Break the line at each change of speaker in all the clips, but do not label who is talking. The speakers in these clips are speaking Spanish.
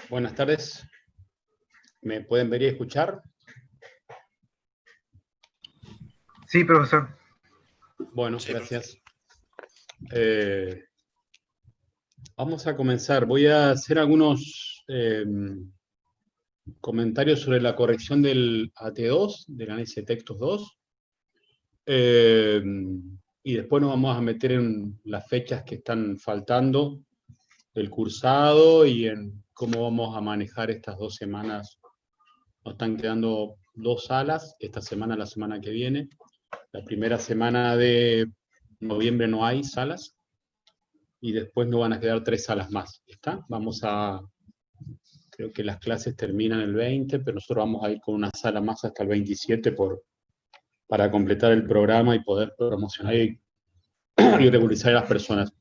Buenas tardes. ¿Me pueden ver y escuchar?
Sí, profesor.
Bueno, gracias. Vamos a comenzar. Voy a hacer algunos comentarios sobre la corrección del AT2, del análisis de textos 2. Y después nos vamos a meter en las fechas que están faltando del cursado y en cómo vamos a manejar estas 2 semanas. Nos están quedando 2 salas, esta semana, la semana que viene. La primera semana de noviembre no hay salas, y después nos van a quedar 3 salas más. ¿Está? Creo que las clases terminan el 20, pero nosotros vamos a ir con una sala más hasta el 27 para completar el programa y poder promocionar y regularizar a las personas.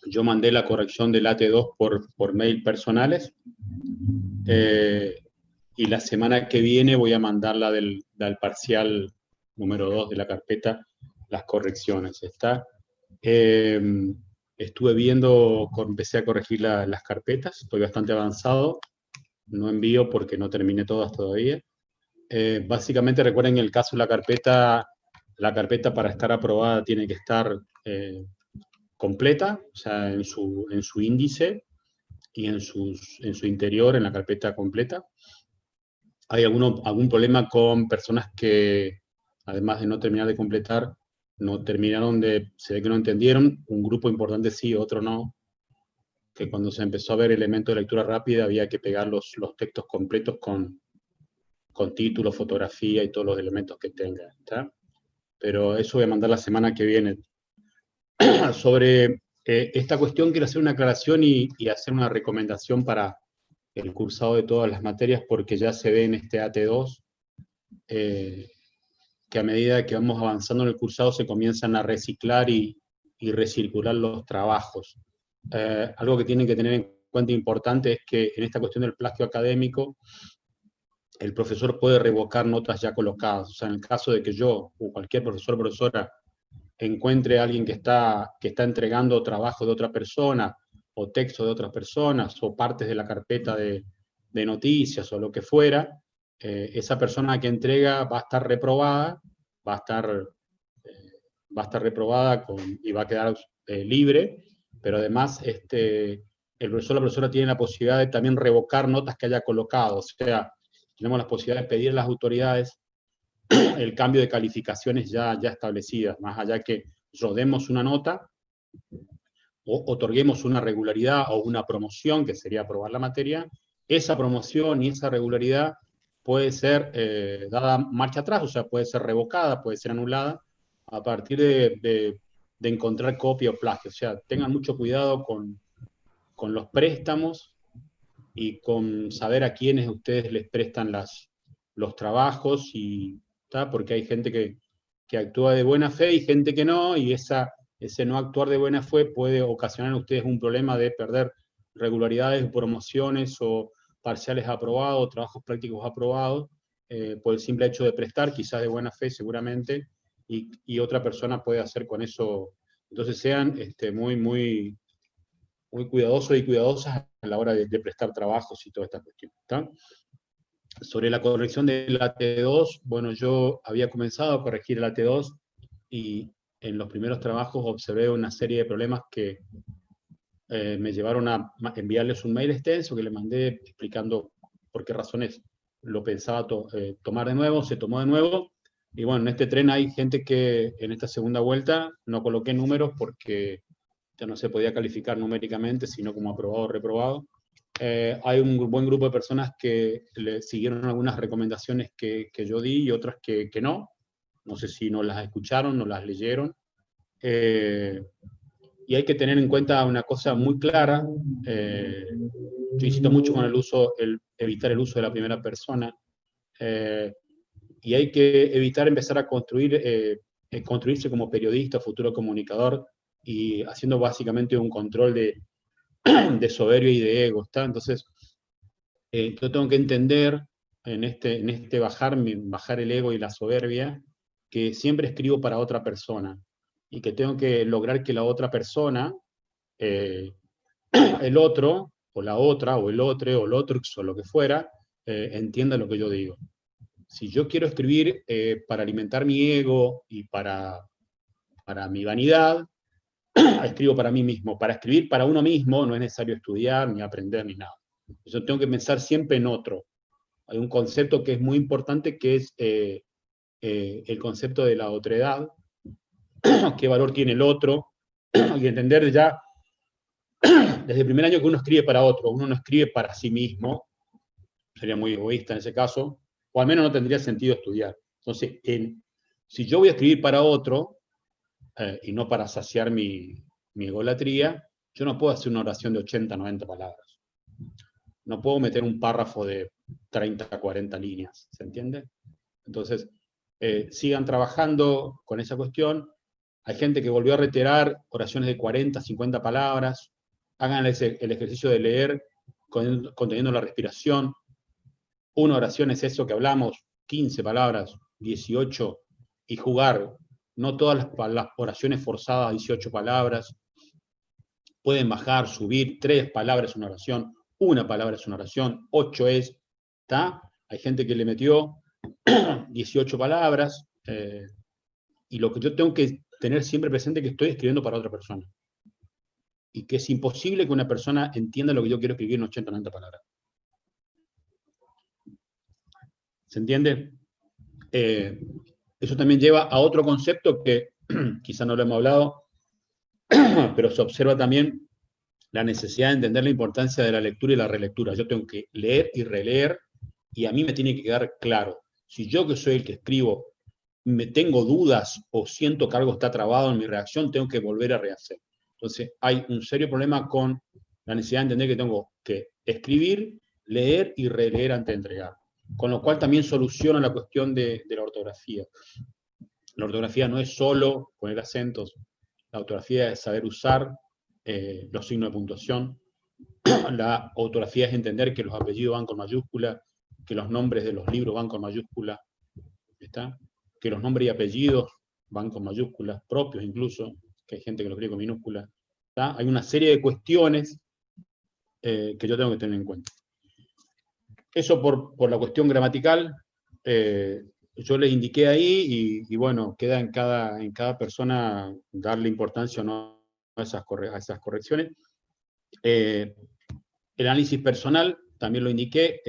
Yo mandé la corrección del AT2 por mail personales, y la semana que viene voy a mandar del parcial número 2 de la carpeta, las correcciones. ¿Está? Estuve viendo, empecé a corregir las carpetas, estoy bastante avanzado, no envío porque no terminé todas todavía. Básicamente recuerden, en el caso de la carpeta para estar aprobada tiene que estar completa, o sea, en su índice y en su interior, en la carpeta completa. Hay algún problema con personas que, además de no terminar de completar, no terminaron se ve que no entendieron, un grupo importante sí, otro no, que cuando se empezó a ver elementos de lectura rápida había que pegar los textos completos con título, fotografía y todos los elementos que tenga, ¿está? Pero eso voy a mandar la semana que viene. Sobre esta cuestión quiero hacer una aclaración y hacer una recomendación para el cursado de todas las materias, porque ya se ve en este AT2 que a medida que vamos avanzando en el cursado se comienzan a reciclar y recircular los trabajos. Algo que tienen que tener en cuenta importante es que en esta cuestión del plagio académico, el profesor puede revocar notas ya colocadas. O sea, en el caso de que yo o cualquier profesor o profesora encuentre a alguien que está entregando trabajo de otra persona, o texto de otras personas, o partes de la carpeta de noticias, o lo que fuera, esa persona que entrega va a estar reprobada, va a estar reprobada y va a quedar libre, pero además el profesor o la profesora tiene la posibilidad de también revocar notas que haya colocado. O sea, tenemos la posibilidad de pedir a las autoridades el cambio de calificaciones ya establecidas, más allá que rodemos una nota o otorguemos una regularidad o una promoción, que sería aprobar la materia. Esa promoción y esa regularidad puede ser dada marcha atrás, o sea, puede ser revocada, puede ser anulada, a partir de encontrar copia o plagio. O sea, tengan mucho cuidado con los préstamos y con saber a quiénes ustedes les prestan los trabajos, porque hay gente que actúa de buena fe y gente que no, y ese no actuar de buena fe puede ocasionar en ustedes un problema de perder regularidades, promociones o parciales aprobados, trabajos prácticos aprobados, por el simple hecho de prestar, quizás de buena fe seguramente, y otra persona puede hacer con eso. Entonces sean muy, muy, muy cuidadosos y cuidadosas a la hora de prestar trabajos y toda esta cuestión. ¿Está? Sobre la corrección del AT2, bueno, yo había comenzado a corregir el AT2 y en los primeros trabajos observé una serie de problemas que me llevaron a enviarles un mail extenso que le mandé explicando por qué razones lo pensaba tomar de nuevo, se tomó de nuevo. Y bueno, en este tren hay gente que en esta segunda vuelta no coloqué números porque ya no se podía calificar numéricamente, sino como aprobado o reprobado. Hay un buen grupo de personas que le siguieron algunas recomendaciones que yo di y otras que no. No sé si no las escucharon, no las leyeron. Y hay que tener en cuenta una cosa muy clara. Yo insisto mucho con evitar el uso de la primera persona. Y hay que evitar empezar a construirse como periodista, futuro comunicador, y haciendo básicamente un control de soberbia y de ego. ¿Está? Entonces, yo tengo que entender en este bajar el ego y la soberbia, que siempre escribo para otra persona y que tengo que lograr que la otra persona el otro, o la otra, o el otro, o el otro, o lo que fuera, entienda lo que yo digo. Si yo quiero escribir para alimentar mi ego y para mi vanidad, escribo para mí mismo. Para escribir para uno mismo no es necesario estudiar, ni aprender, ni nada. Yo tengo que pensar siempre en otro. Hay un concepto que es muy importante, que es el concepto de la otredad, qué valor tiene el otro, y entender ya desde el primer año que uno escribe para otro, uno no escribe para sí mismo, sería muy egoísta en ese caso, o al menos no tendría sentido estudiar. Entonces, si yo voy a escribir para otro, y no para saciar mi egolatría, yo no puedo hacer una oración de 80, 90 palabras. No puedo meter un párrafo de 30, 40 líneas, ¿se entiende? Entonces, sigan trabajando con esa cuestión. Hay gente que volvió a reiterar oraciones de 40, 50 palabras. Hagan el ejercicio de leer conteniendo la respiración. Una oración es eso que hablamos, 15 palabras, 18, y jugar. No todas las oraciones forzadas, 18 palabras. Pueden bajar, subir, 3 palabras es una oración, 1 palabra es una oración, 8 es, ¿está? Hay gente que le metió 18 palabras, y lo que yo tengo que tener siempre presente es que estoy escribiendo para otra persona. Y que es imposible que una persona entienda lo que yo quiero escribir en 80 o 90 palabras. ¿Se entiende? Eso también lleva a otro concepto que quizá no lo hemos hablado, pero se observa también la necesidad de entender la importancia de la lectura y la relectura. Yo tengo que leer y releer, y a mí me tiene que quedar claro. Si yo, que soy el que escribo, me tengo dudas o siento que algo está trabado en mi reacción, tengo que volver a rehacer. Entonces, hay un serio problema con la necesidad de entender que tengo que escribir, leer y releer antes de entregar. Con lo cual también soluciona la cuestión de la ortografía. La ortografía no es solo poner acentos, la ortografía es saber usar los signos de puntuación. La ortografía es entender que los apellidos van con mayúscula, que los nombres de los libros van con mayúscula, ¿está? Que los nombres y apellidos van con mayúsculas, propios incluso, que hay gente que los escribe con minúsculas. ¿Está? Hay una serie de cuestiones que yo tengo que tener en cuenta. Eso por la cuestión gramatical. Yo les indiqué ahí, y bueno, queda en cada persona darle importancia o no a esas correcciones. El análisis personal, también lo indiqué.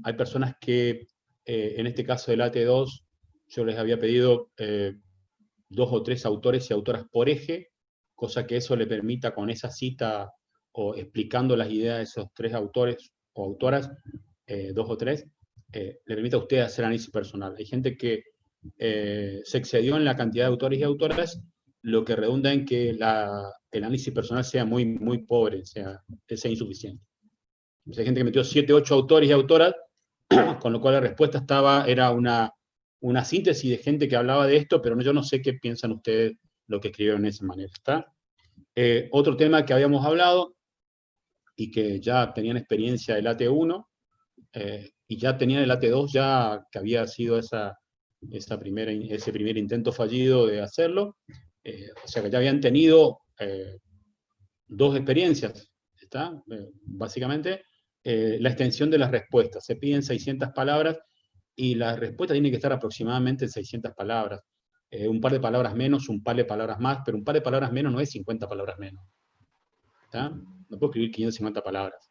Hay personas que, en este caso del AT2, yo les había pedido 2 o 3 autores y autoras por eje, cosa que eso le permita, con esa cita o explicando las ideas de esos 3 autores o autoras, 2 o 3, le permite a usted hacer análisis personal. Hay gente que se excedió en la cantidad de autores y autoras, lo que redunda en que el análisis personal sea muy, muy pobre, sea insuficiente. Entonces, hay gente que metió 7, 8 autores y autoras, con lo cual la respuesta era una síntesis de gente que hablaba de esto, pero yo no sé qué piensan ustedes lo que escribieron de esa manera. ¿Está? Otro tema que habíamos hablado, y que ya tenían experiencia del AT1, y ya tenían el AT2, ya que había sido ese primer intento fallido de hacerlo, o sea que ya habían tenido 2 experiencias, ¿está? Básicamente, la extensión de las respuestas. Se piden 600 palabras, y la respuesta tiene que estar aproximadamente en 600 palabras. Un par de palabras menos, un par de palabras más, pero un par de palabras menos no es 50 palabras menos. ¿Está? No puedo escribir 550 palabras.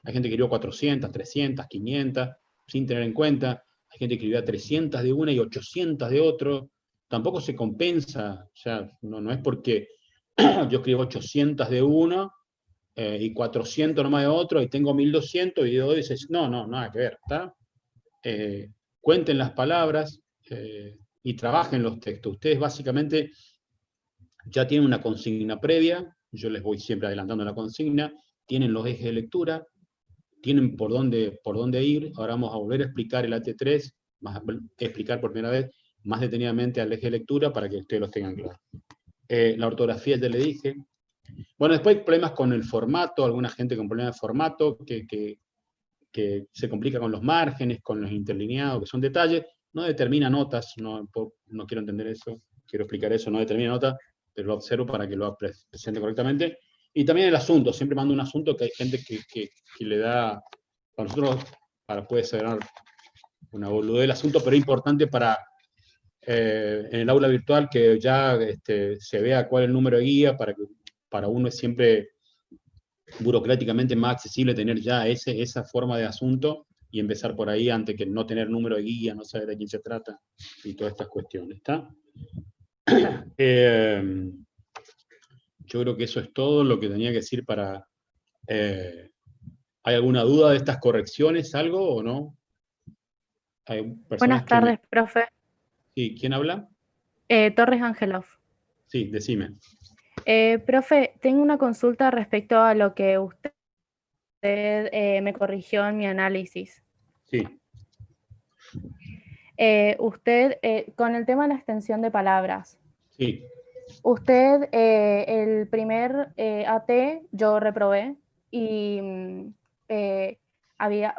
Hay gente que escribió 400, 300, 500, sin tener en cuenta. Hay gente que escribió 300 de una y 800 de otro. Tampoco se compensa. O sea, no es porque yo escribo 800 de uno y 400 nomás de otro, y tengo 1200, y yo dices, no, nada que ver. ¿Está? Cuenten las palabras y trabajen los textos. Ustedes básicamente ya tienen una consigna previa, yo les voy siempre adelantando la consigna, tienen los ejes de lectura, tienen por dónde ir. Ahora vamos a volver a explicar el AT3, explicar por primera vez más detenidamente al eje de lectura para que ustedes los tengan claro. La ortografía ya le dije. Bueno, después hay problemas con el formato, alguna gente con problemas de formato, que se complica con los márgenes, con los interlineados, que son detalles. No determina notas, no quiero entender eso, quiero explicar eso, no determina notas, pero lo observo para que lo presente correctamente. Y también el asunto, siempre mando un asunto que hay gente que le da, para nosotros, puede ser una boludez el asunto, pero es importante en el aula virtual que ya se vea cuál es el número de guía, para que para uno es siempre burocráticamente más accesible tener ya esa forma de asunto y empezar por ahí antes que no tener número de guía, no saber de quién se trata y todas estas cuestiones, ¿está? Yo creo que eso es todo lo que tenía que decir para... ¿hay alguna duda de estas correcciones, algo o no? Hay personas
Buenas
que me...
tardes, profe.
Sí, ¿quién habla?
Torres Angelov.
Sí, decime.
Profe, tengo una consulta respecto a lo que usted me corrigió en mi análisis.
Sí.
Con el tema de la extensión de palabras.
Sí.
Usted, el primer AT, yo reprobé y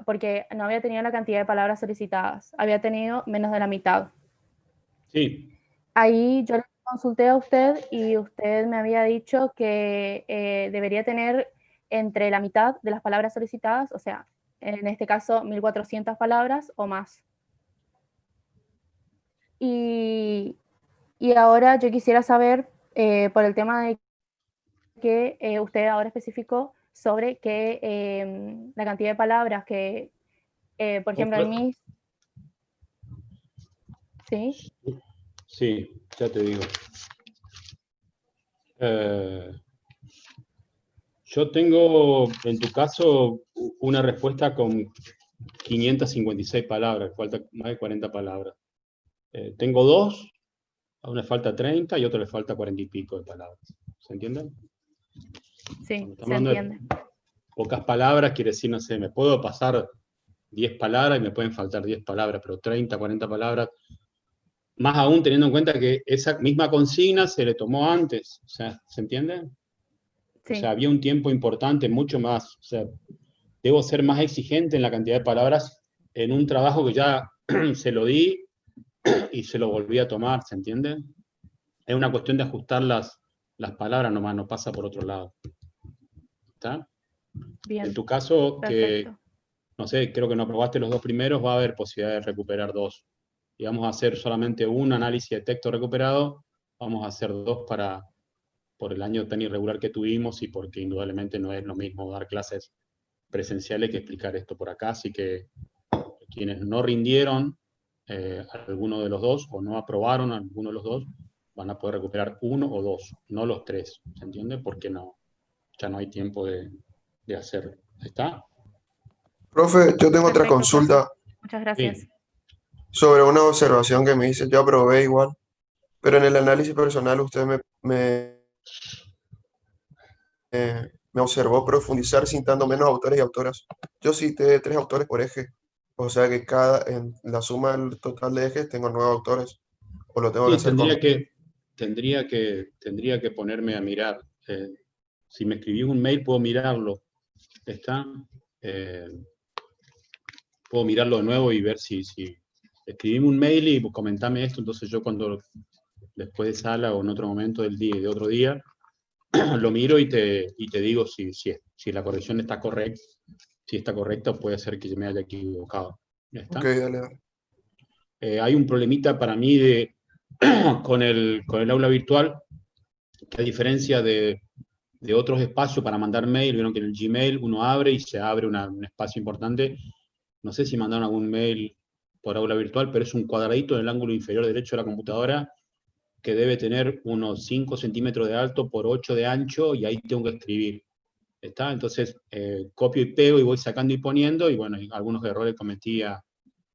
porque no había tenido la cantidad de palabras solicitadas, había tenido menos de la mitad.
Sí.
Ahí yo le consulté a usted y usted me había dicho que debería tener entre la mitad de las palabras solicitadas, o sea, en este caso 1400 palabras o más. Y ahora yo quisiera saber, por el tema de que usted ahora especificó sobre que la cantidad de palabras que, por ejemplo, en mis... ¿Sí?
Sí, ya te digo. Yo tengo, en tu caso, una respuesta con 556 palabras, falta más de 40 palabras. Tengo dos, a una le falta 30 y a otro le falta 40 y pico de palabras. ¿Se entiende?
Sí, se
hablando
entiende.
de pocas palabras, quiere decir, no sé, me puedo pasar 10 palabras y me pueden faltar 10 palabras, pero 30, 40 palabras, más aún teniendo en cuenta que esa misma consigna se le tomó antes, o sea, ¿se entiende?
Sí.
O sea, había un tiempo importante, mucho más, o sea, debo ser más exigente en la cantidad de palabras en un trabajo que ya se lo di y se lo volví a tomar, ¿se entiende? Es una cuestión de ajustar las palabras nomás, no pasa por otro lado. ¿Está?
Bien.
En tu caso,
Perfecto.
no sé, creo que no aprobaste los dos primeros, va a haber posibilidad de recuperar dos. Y vamos a hacer solamente un análisis de texto recuperado, vamos a hacer dos por el año tan irregular que tuvimos y porque indudablemente no es lo mismo dar clases presenciales que explicar esto por acá, así que quienes no rindieron alguno de los dos o no aprobaron alguno de los dos, van a poder recuperar uno o dos, no los tres, ¿se entiende? Porque no, ya no hay tiempo de hacerlo. ¿Está?
Profe, yo tengo otra
Perfecto,
consulta
profe. Muchas gracias.
Sí.
sobre una observación que me hice. Yo aprobé igual, pero en el análisis personal usted me observó profundizar citando menos autores y autoras. Yo cité 3 autores por eje, o sea que en la suma del total de ejes tengo 9 autores, o lo tengo que
Sí,
hacer con...
tendría que ponerme a mirar. Si me escribís un mail, puedo mirarlo. ¿Está? Puedo mirarlo de nuevo y ver si escribime un mail y comentame esto, entonces yo después de sala o en otro momento del día y de otro día, lo miro y te digo si la corrección está correcta. Si está correcta, puede ser que yo me haya equivocado. ¿Ya está?
Ok, dale, dale.
Hay un problemita para mí con el aula virtual, que a diferencia de otros espacios para mandar mail, vieron que en el Gmail uno abre y se abre un espacio importante. No sé si mandaron algún mail por aula virtual, pero es un cuadradito en el ángulo inferior derecho de la computadora que debe tener unos 5 centímetros de alto por 8 de ancho y ahí tengo que escribir. ¿Está? Entonces copio y pego y voy sacando y poniendo y bueno, algunos errores cometí a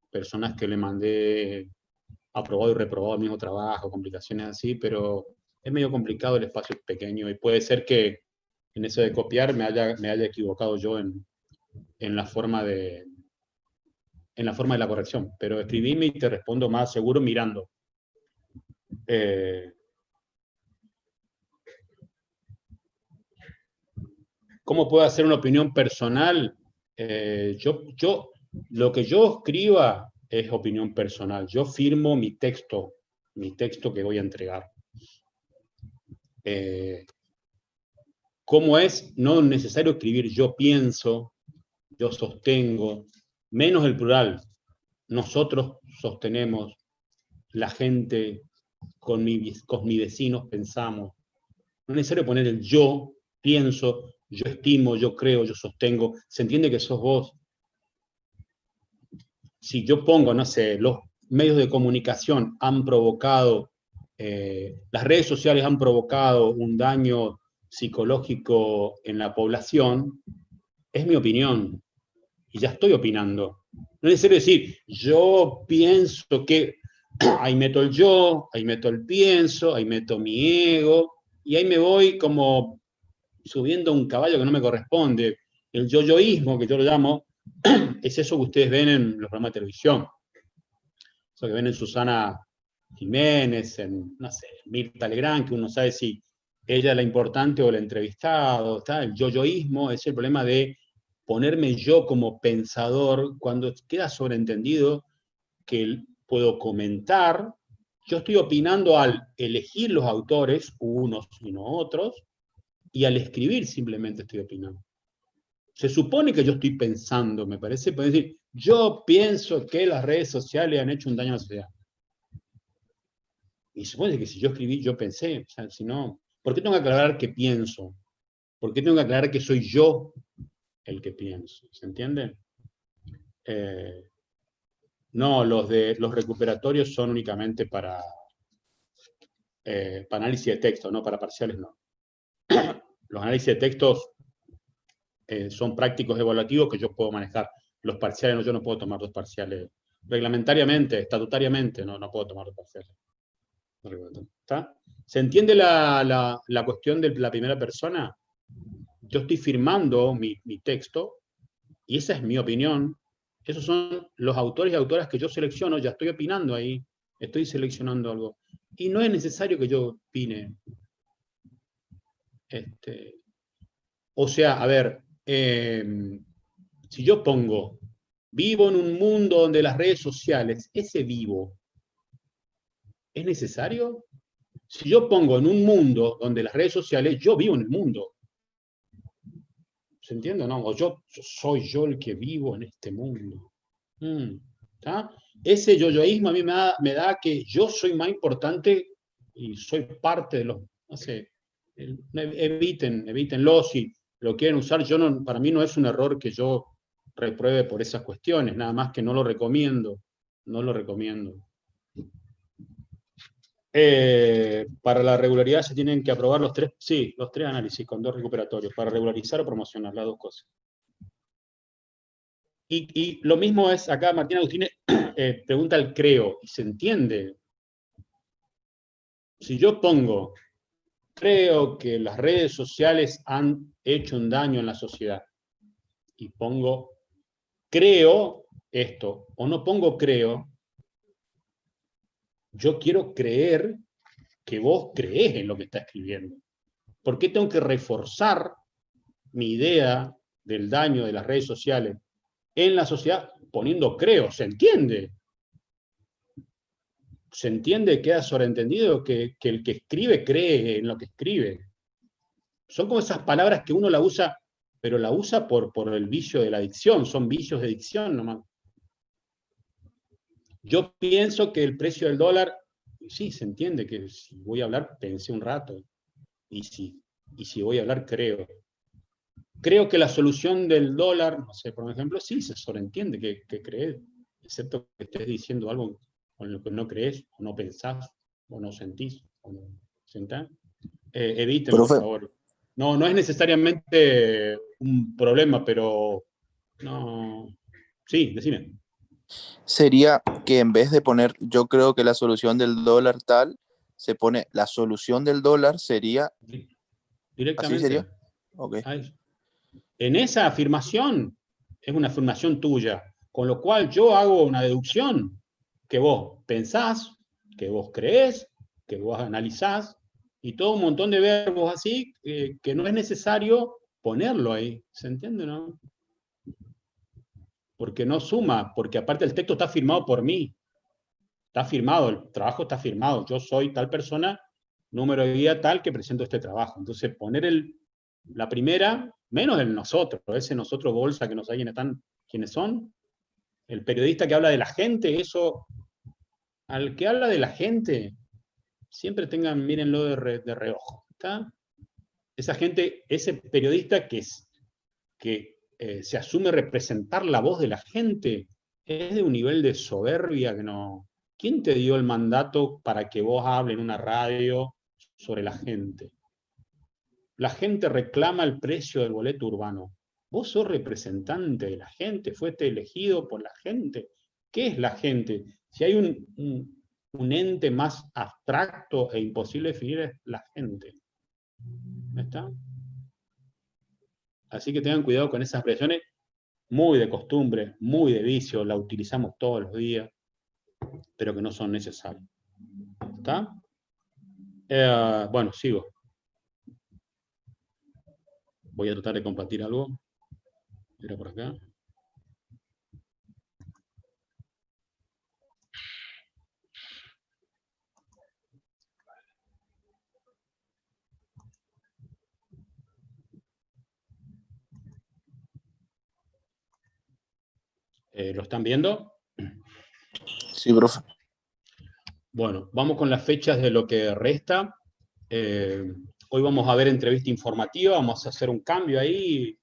personas que le mandé aprobado y reprobado el mismo trabajo, complicaciones así, pero es medio complicado, el espacio es pequeño y puede ser que en eso de copiar me haya equivocado yo en la forma de la corrección, pero escribime y te respondo más seguro mirando. ¿Cómo puedo hacer una opinión personal? Lo que yo escriba es opinión personal. Yo firmo mi texto que voy a entregar. cómo es no necesario escribir yo pienso, yo sostengo, menos el plural. Nosotros sostenemos, la gente con mis vecinos pensamos. No es necesario poner el yo, pienso, yo estimo, yo creo, yo sostengo. Se entiende que sos vos. Si yo pongo, no sé, los medios de comunicación han provocado, las redes sociales han provocado un daño psicológico en la población, es mi opinión. Y ya estoy opinando. No es necesario decir, yo pienso que, ahí meto el yo, ahí meto el pienso, ahí meto mi ego, y ahí me voy como subiendo un caballo que no me corresponde. El yo-yoísmo, que yo lo llamo, es eso que ustedes ven en los programas de televisión. Eso que ven en Susana Jiménez, en, no sé, Mirta Legrand, que uno sabe si ella es la importante o el entrevistado. ¿Está? El yo-yoísmo es el problema de ponerme yo como pensador cuando queda sobreentendido que puedo comentar. Yo estoy opinando al elegir los autores, unos y no otros, y al escribir simplemente estoy opinando. Se supone que yo estoy pensando, me parece, puedo decir, yo pienso que las redes sociales han hecho un daño a la sociedad. Y se supone que si yo escribí, yo pensé, o sea, si no, ¿por qué tengo que aclarar que pienso? ¿Por qué tengo que aclarar que soy yo el que pienso? ¿Se entiende? No, los recuperatorios son únicamente para análisis de texto, no para parciales, no. Los análisis de textos son prácticos evaluativos que yo puedo manejar. Los parciales, no, yo no puedo tomar dos parciales. Reglamentariamente, estatutariamente, no puedo tomar dos parciales. ¿Está? ¿Se entiende la cuestión de la primera persona? Yo estoy firmando mi texto, y esa es mi opinión. Esos son los autores y autoras que yo selecciono, ya estoy opinando ahí, estoy seleccionando algo. Y no es necesario que yo opine. O sea, a ver, si yo pongo, vivo en un mundo donde las redes sociales, ese vivo, ¿es necesario? Si yo pongo en un mundo donde las redes sociales, yo vivo en el mundo. ¿Se entiende? ¿No? O soy yo el que vivo en este mundo. ¿Tá? Ese yoyoísmo a mí me da que yo soy más importante y soy parte de los, no sé, evítenlo si lo quieren usar. Para mí no es un error que yo repruebe por esas cuestiones, nada más que no lo recomiendo. No lo recomiendo. Para la regularidad se tienen que aprobar los tres análisis con 2 recuperatorios, para regularizar o promocionar, las dos cosas. Y lo mismo es acá, Martín Agustín pregunta el creo, y se entiende. Si yo pongo, creo que las redes sociales han hecho un daño en la sociedad, y pongo, creo esto, o no pongo creo, yo quiero creer que vos creés en lo que está escribiendo. ¿Por qué tengo que reforzar mi idea del daño de las redes sociales en la sociedad poniendo creo? ¿Se entiende? Se entiende, queda sobreentendido que el que escribe cree en lo que escribe. Son como esas palabras que uno la usa, pero la usa por el vicio de la dicción, son vicios de dicción nomás. Yo pienso que el precio del dólar, sí, se entiende que si voy a hablar, pensé un rato, y si voy a hablar, creo. Creo que la solución del dólar, no sé, por ejemplo, sí, se sobreentiende que crees, excepto que estés diciendo algo con lo que no crees, o no pensás, o no sentís, o no sentás. Eviten, por
Profe,
favor. No es necesariamente un problema, pero no. Sí, decime.
sería que en vez de poner yo creo que la solución del dólar tal, se pone la solución del dólar sería, ¿así
Directamente.
sería? Ok.
En esa afirmación, es una afirmación tuya, con lo cual yo hago una deducción que vos pensás, que vos creés, que vos analizás, y todo un montón de verbos así, que no es necesario ponerlo ahí. ¿Se entiende, no? Porque no suma, porque aparte el texto está firmado por mí. Está firmado, el trabajo está firmado. Yo soy tal persona, número de día tal, que presento este trabajo. Entonces, poner La primera, menos el nosotros, ese nosotros bolsa que no saben quiénes son. El periodista que habla de la gente, eso, al que habla de la gente, siempre mírenlo de reojo, ¿está? Esa gente, ese periodista que se asume representar la voz de la gente, es de un nivel de soberbia que no... ¿Quién te dio el mandato para que vos hables en una radio sobre la gente? La gente reclama el precio del boleto urbano. Vos sos representante de la gente, fuiste elegido por la gente. ¿Qué es la gente? Si hay un ente más abstracto e imposible de definir, es la gente. ¿Está? Así que tengan cuidado con esas expresiones, muy de costumbre, muy de vicio, la utilizamos todos los días, pero que no son necesarias. ¿Está? Bueno, sigo. Voy a tratar de compartir algo. Mira por acá. ¿Lo están viendo?
Sí, profe.
Bueno, vamos con las fechas de lo que resta. Hoy vamos a ver entrevista informativa, vamos a hacer un cambio ahí,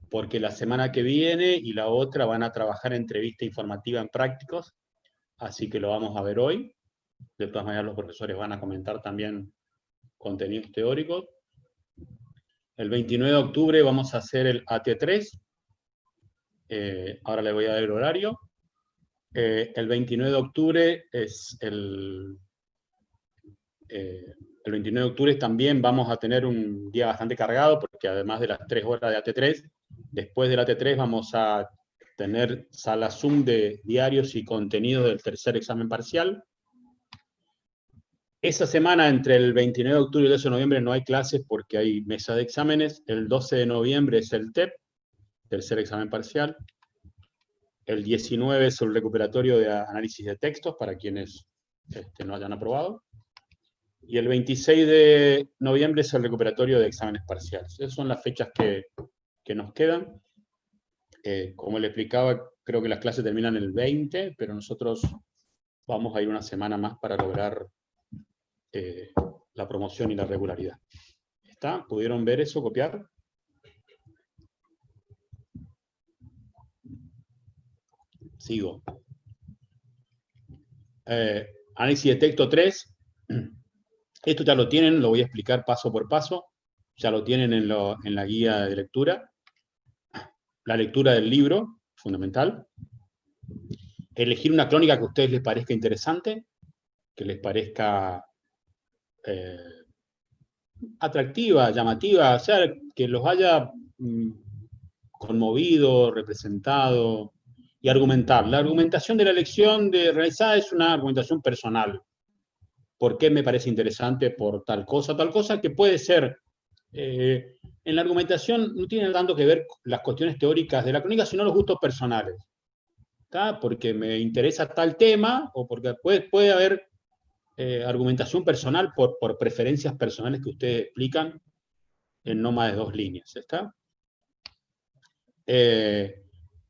porque la semana que viene y la otra van a trabajar entrevista informativa en prácticos, así que lo vamos a ver hoy. De todas maneras, los profesores van a comentar también contenidos teóricos. El 29 de octubre vamos a hacer el AT3. Ahora le voy a dar el horario. El 29 de octubre es el 29 de octubre también vamos a tener un día bastante cargado, porque además de las 3 horas de AT3, después del AT3 vamos a tener sala Zoom de diarios y contenidos del tercer examen parcial. Esa semana, entre el 29 de octubre y el 12 de noviembre, no hay clases porque hay mesa de exámenes. El 12 de noviembre es el TEP, tercer examen parcial. El 19 es el recuperatorio de análisis de textos para quienes no hayan aprobado. Y el 26 de noviembre es el recuperatorio de exámenes parciales. Esas son las fechas que nos quedan. Como le explicaba, creo que las clases terminan el 20, pero nosotros vamos a ir una semana más para lograr la promoción y la regularidad. ¿Está? ¿Pudieron ver eso, copiar? Sigo. Análisis de texto 3. Esto ya lo tienen, lo voy a explicar paso por paso. Ya lo tienen en la guía de lectura. La lectura del libro, fundamental. Elegir una crónica que a ustedes les parezca interesante, que les parezca atractiva, llamativa, o sea, que los haya conmovido, representado, y argumentar. La argumentación de la lección realizada es una argumentación personal. ¿Por qué me parece interesante? Por tal cosa, que puede ser... en la argumentación no tiene tanto que ver las cuestiones teóricas de la crónica, sino los gustos personales. ¿Está? Porque me interesa tal tema, o porque puede haber argumentación personal por preferencias personales que ustedes explican en no más de 2 líneas. ¿Está?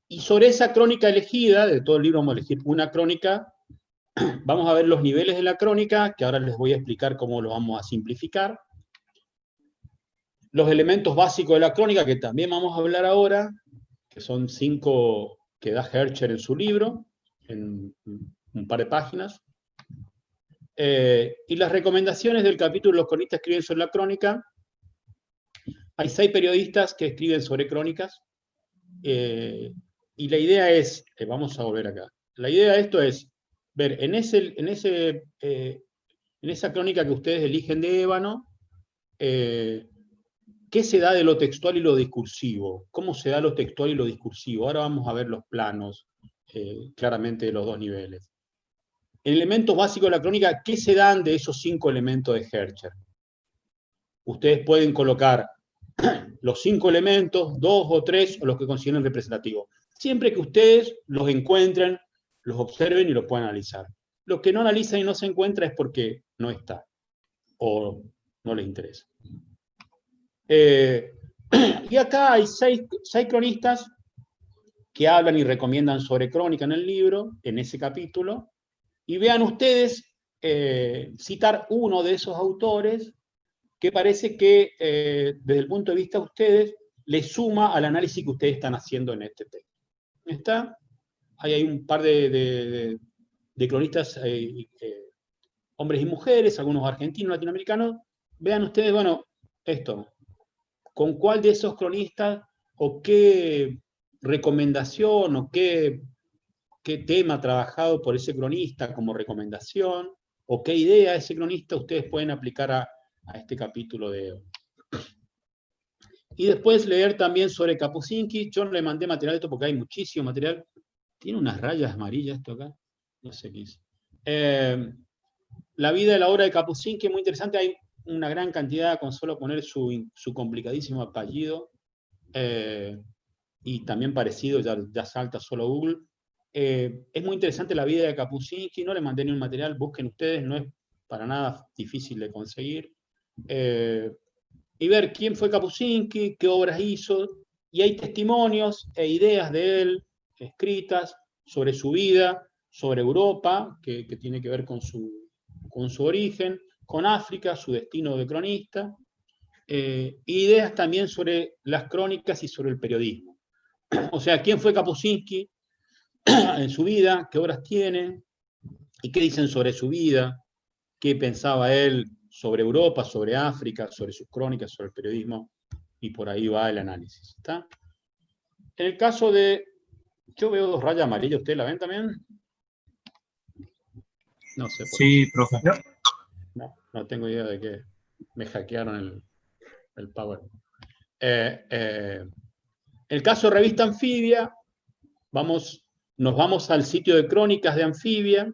Y sobre esa crónica elegida, de todo el libro vamos a elegir una crónica, vamos a ver los niveles de la crónica, que ahora les voy a explicar cómo lo vamos a simplificar. Los elementos básicos de la crónica, que también vamos a hablar ahora, que son 5 que da Hercher en su libro, en un par de páginas. Y las recomendaciones del capítulo Los cronistas escriben sobre la crónica. Hay 6 periodistas que escriben sobre crónicas. Y la idea es, vamos a volver acá, la idea de esto es ver en esa crónica que ustedes eligen de Ébano, ¿qué se da de lo textual y lo discursivo? ¿Cómo se da lo textual y lo discursivo? Ahora vamos a ver los planos, claramente de los 2 niveles. El elemento básico de la crónica, ¿qué se dan de esos 5 elementos de Hercher? Ustedes pueden colocar los 5 elementos, 2 o 3, o los que consideren representativos. Siempre que ustedes los encuentren, los observen y los puedan analizar. Lo que no analizan y no se encuentra es porque no está, o no les interesa. Y acá hay seis cronistas que hablan y recomiendan sobre crónica en el libro, en ese capítulo, y vean ustedes citar uno de esos autores que parece que desde el punto de vista de ustedes le suma al análisis que ustedes están haciendo en este texto. ¿Está? Ahí hay un par de cronistas, hombres y mujeres, algunos argentinos, latinoamericanos. Vean ustedes, bueno, esto, con cuál de esos cronistas o qué recomendación o qué tema trabajado por ese cronista como recomendación o qué idea ese cronista ustedes pueden aplicar a este capítulo de hoy. Y después leer también sobre Kapuscinski. Yo no le mandé material de esto porque hay muchísimo material. Tiene unas rayas amarillas esto acá. No sé qué es. La vida y la obra de Kapuscinski es muy interesante. Hay una gran cantidad con solo poner su complicadísimo apellido. Y también parecido, ya salta solo Google. Es muy interesante la vida de Kapuscinski. No le mandé ni un material. Busquen ustedes. No es para nada difícil de conseguir. Y ver quién fue Kapuscinski, qué obras hizo, y hay testimonios e ideas de él escritas sobre su vida, sobre Europa, que tiene que ver con su origen, con África, su destino de cronista, ideas también sobre las crónicas y sobre el periodismo. O sea, quién fue Kapuscinski en su vida, qué obras tiene, y qué dicen sobre su vida, qué pensaba él sobre Europa, sobre África, sobre sus crónicas, sobre el periodismo, y por ahí va el análisis. ¿Está? En el caso de... Yo veo dos rayas amarillas, ¿ustedes la ven también? No sé.
Sí, profe.
No tengo idea de qué. Me hackearon el Power. El caso de Revista Anfibia, nos vamos al sitio de crónicas de Anfibia.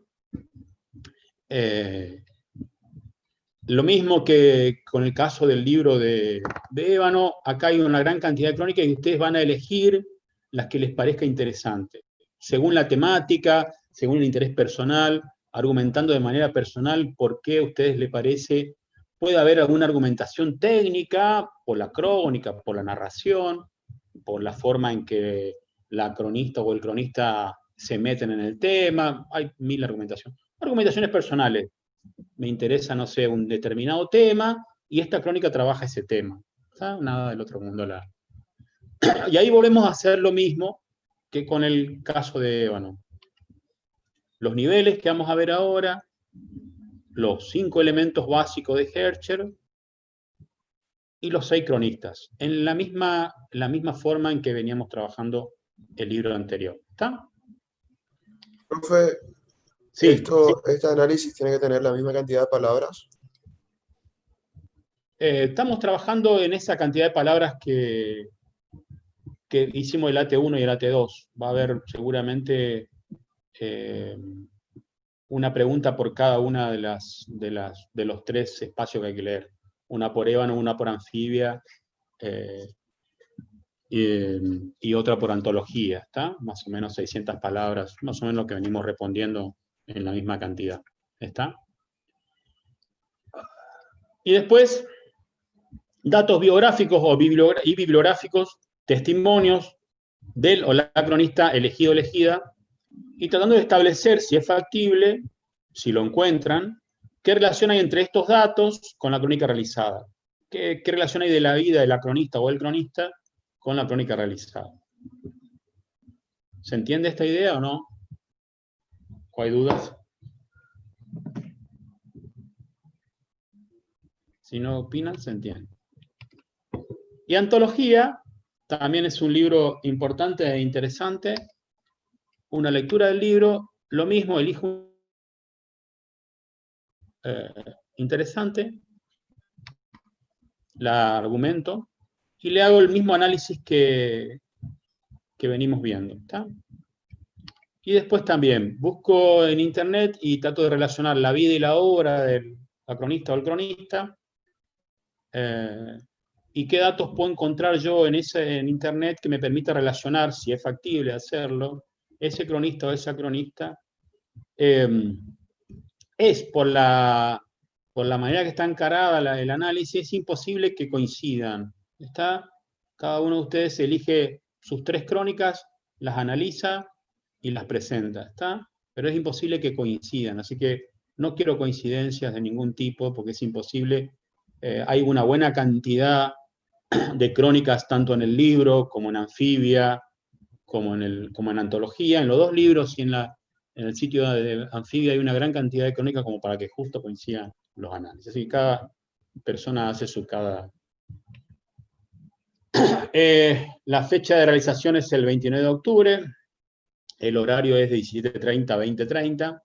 Lo mismo que con el caso del libro de Ébano, acá hay una gran cantidad de crónicas y ustedes van a elegir las que les parezca interesante, según la temática, según el interés personal, argumentando de manera personal por qué a ustedes les parece, puede haber alguna argumentación técnica, por la crónica, por la narración, por la forma en que la cronista o el cronista se meten en el tema, hay mil argumentaciones. Argumentaciones personales. Me interesa, no sé, un determinado tema, y esta crónica trabaja ese tema. ¿Sabes? Nada del otro mundo. Y ahí volvemos a hacer lo mismo que con el caso de Ébano. Los niveles que vamos a ver ahora, los 5 elementos básicos de Hercher y los 6 cronistas, en la misma forma en que veníamos trabajando el libro anterior. ¿Está?
Profe,
sí.
¿este análisis tiene que tener la misma cantidad de palabras?
Estamos trabajando en esa cantidad de palabras que hicimos el AT1 y el AT2. Va a haber seguramente una pregunta por cada una de los 3 espacios que hay que leer. Una por Ébano, una por Anfibia y otra por antología. ¿Está? Más o menos 600 palabras, más o menos lo que venimos respondiendo en la misma cantidad. ¿Está? Y después, datos biográficos y bibliográficos, testimonios del o la cronista elegido o elegida, y tratando de establecer si es factible, si lo encuentran, qué relación hay entre estos datos con la crónica realizada. ¿Qué relación hay de la vida de la cronista o el cronista con la crónica realizada? ¿Se entiende esta idea o no? ¿O hay dudas? Si no opinan, se entiende. Y antología también es un libro importante e interesante. Una lectura del libro, lo mismo, elijo interesante, la argumento y le hago el mismo análisis que venimos viendo. ¿Está? Y después también busco en internet y trato de relacionar la vida y la obra del cronista o el cronista, y qué datos puedo encontrar yo en internet que me permita relacionar, si es factible hacerlo, ese cronista o esa cronista. Es por la manera que está encarada el análisis, es imposible que coincidan ¿Está? Cada uno de ustedes elige sus 3 crónicas, las analiza y las presenta, ¿está? Pero es imposible que coincidan, así que no quiero coincidencias de ningún tipo, porque es imposible. Hay una buena cantidad de crónicas, tanto en el libro, como en Anfibia, como en Antología. En los 2 libros y en el sitio de Anfibia hay una gran cantidad de crónicas como para que justo coincidan los análisis. Así que cada persona hace cada... la fecha de realización es el 29 de octubre, el horario es de 17:30 a 20:30.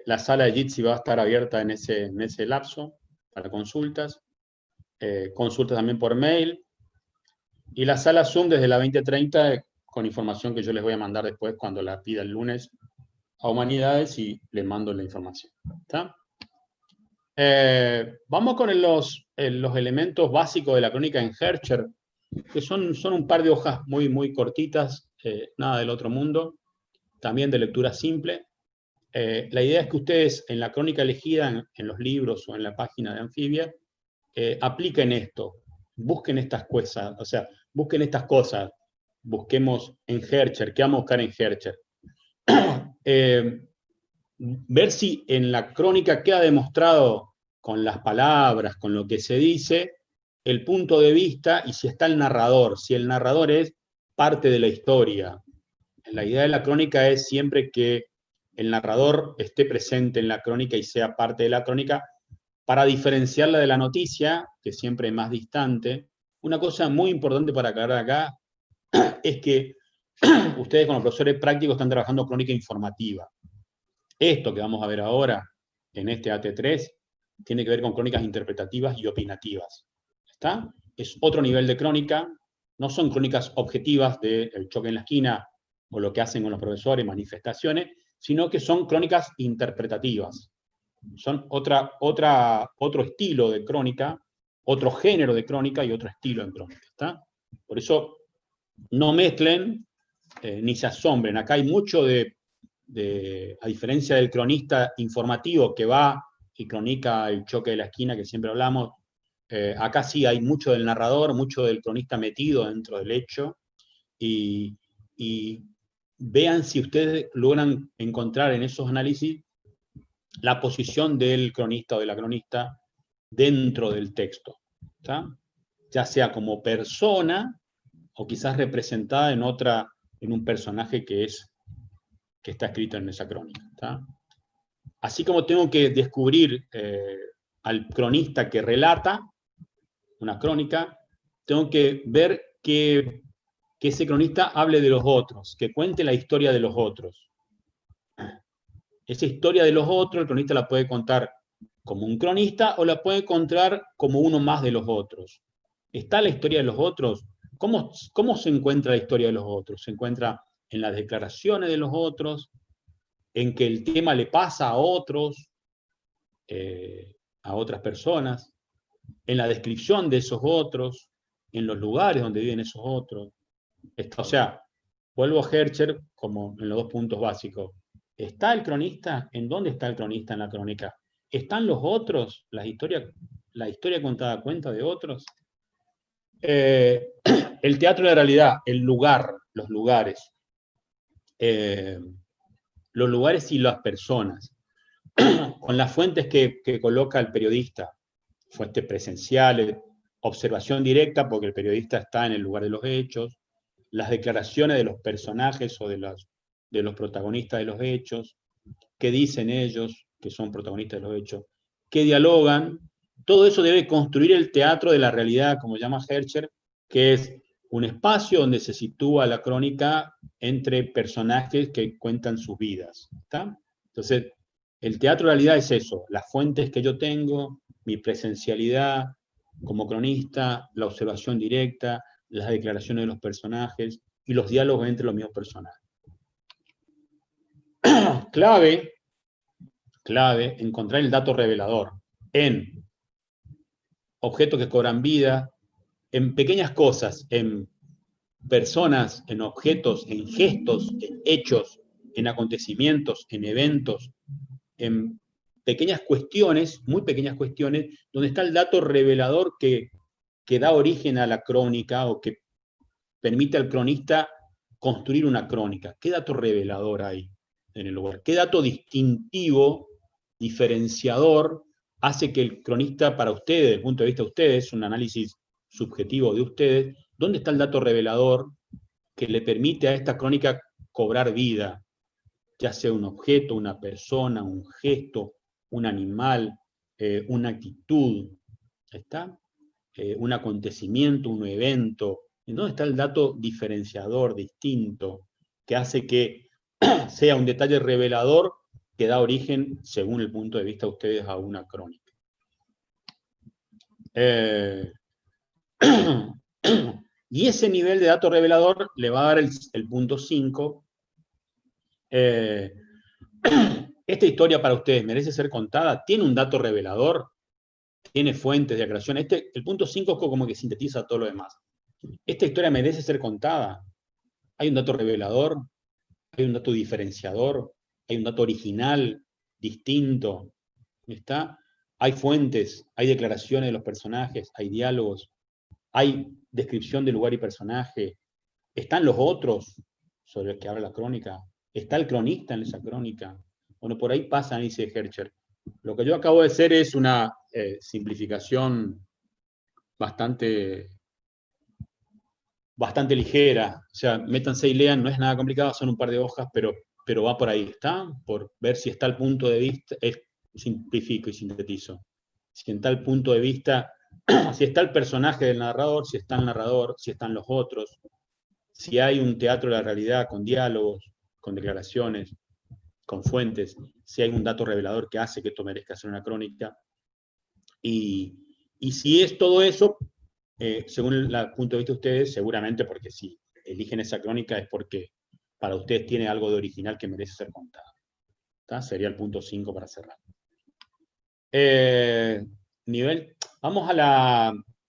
La sala de Jitsi va a estar abierta en ese lapso para consultas. Consultas también por mail. Y la sala Zoom desde la 20:30 con información que yo les voy a mandar después cuando la pida el lunes a Humanidades y les mando la información. ¿Está? Vamos con los elementos básicos de la crónica en Hercher, que son un par de hojas muy, muy cortitas, nada del otro mundo, también de lectura simple. La idea es que ustedes en la crónica elegida, en los libros o en la página de Anfibia, apliquen esto, busquen estas cosas, o sea, busquen estas cosas, busquemos en Hercher, ¿qué vamos a buscar en Hercher? Ver si en la crónica queda demostrado con las palabras, con lo que se dice, el punto de vista y si está el narrador, si el narrador es parte de la historia. La idea de la crónica es siempre que el narrador esté presente en la crónica y sea parte de la crónica para diferenciarla de la noticia, que siempre es más distante. Una cosa muy importante para aclarar acá es que ustedes con los profesores prácticos están trabajando crónica informativa. Esto que vamos a ver ahora en este AT3 tiene que ver con crónicas interpretativas y opinativas. ¿Está? Es otro nivel de crónica, no son crónicas objetivas del choque en la esquina o lo que hacen con los profesores, manifestaciones, sino que son crónicas interpretativas. Son otro estilo de crónica, otro género de crónica y otro estilo en crónica. ¿Está? Por eso no mezclen ni se asombren. Acá hay mucho a diferencia del cronista informativo que va y cronica el choque de la esquina que siempre hablamos, acá sí hay mucho del narrador, mucho del cronista metido dentro del hecho, y vean si ustedes logran encontrar en esos análisis la posición del cronista o de la cronista dentro del texto, ¿está? Ya sea como persona o quizás representada en un personaje que está escrito en esa crónica. ¿Está? Así como tengo que descubrir al cronista que relata una crónica, tengo que ver que ese cronista hable de los otros, que cuente la historia de los otros. Esa historia de los otros, el cronista la puede contar como un cronista o la puede contar como uno más de los otros. ¿Está la historia de los otros? ¿Cómo se encuentra la historia de los otros? Se encuentra en las declaraciones de los otros, en que el tema le pasa a otros, a otras personas, en la descripción de esos otros, en los lugares donde viven esos otros. O sea, vuelvo a Hercher como en los 2 puntos básicos. ¿Está el cronista? ¿En dónde está el cronista en la crónica? ¿Están los otros? ¿La historia contada a cuenta de otros? El teatro de la realidad, el lugar, los lugares. Los lugares y las personas, con las fuentes que coloca el periodista, fuentes presenciales, observación directa, porque el periodista está en el lugar de los hechos, las declaraciones de los personajes o de los protagonistas de los hechos, qué dicen ellos, que son protagonistas de los hechos, qué dialogan, todo eso debe construir el teatro de la realidad, como llama Hercher, que es un espacio donde se sitúa la crónica entre personajes que cuentan sus vidas. ¿Está? Entonces, el teatro de la realidad es eso, las fuentes que yo tengo, mi presencialidad como cronista, la observación directa, las declaraciones de los personajes y los diálogos entre los mismos personajes. Clave, encontrar el dato revelador en objetos que cobran vida, en pequeñas cosas, en personas, en objetos, en gestos, en hechos, en acontecimientos, en eventos, en pequeñas cuestiones, muy pequeñas cuestiones, donde está el dato revelador que da origen a la crónica o que permite al cronista construir una crónica. ¿Qué dato revelador hay en el lugar? ¿Qué dato distintivo, diferenciador, hace que el cronista, para ustedes, desde el punto de vista de ustedes, un análisis subjetivo de ustedes, ¿dónde está el dato revelador que le permite a esta crónica cobrar vida? Ya sea un objeto, una persona, un gesto, un animal, una actitud, ¿está? Un acontecimiento, un evento. ¿En dónde está el dato diferenciador, distinto, que hace que sea un detalle revelador que da origen, según el punto de vista de ustedes, a una crónica? Y ese nivel de dato revelador le va a dar el punto 5. Esta historia para ustedes merece ser contada, tiene un dato revelador, tiene fuentes de aclaración. El punto 5 como que sintetiza todo lo demás. Esta historia merece ser contada. Hay un dato revelador, hay un dato diferenciador, hay un dato original, distinto. ¿Está? Hay fuentes, hay declaraciones de los personajes, hay diálogos, hay descripción de lugar y personaje. Están los otros sobre los que habla la crónica. Está el cronista en esa crónica. Bueno, por ahí pasa, dice Hercher. Lo que yo acabo de hacer es una simplificación bastante ligera. O sea, métanse y lean, no es nada complicado, son un par de hojas, pero va por ahí, ¿está? Por ver si está el punto de vista, simplifico y sintetizo. Si está el punto de vista, si está el personaje del narrador, si está el narrador, si están los otros, si hay un teatro de la realidad con diálogos, con declaraciones, con fuentes, si hay un dato revelador que hace que esto merezca ser una crónica. Y si es todo eso, según el punto de vista de ustedes, seguramente, porque si eligen esa crónica es porque para ustedes tiene algo de original que merece ser contado. ¿Está? Sería el punto 5 para cerrar. Vamos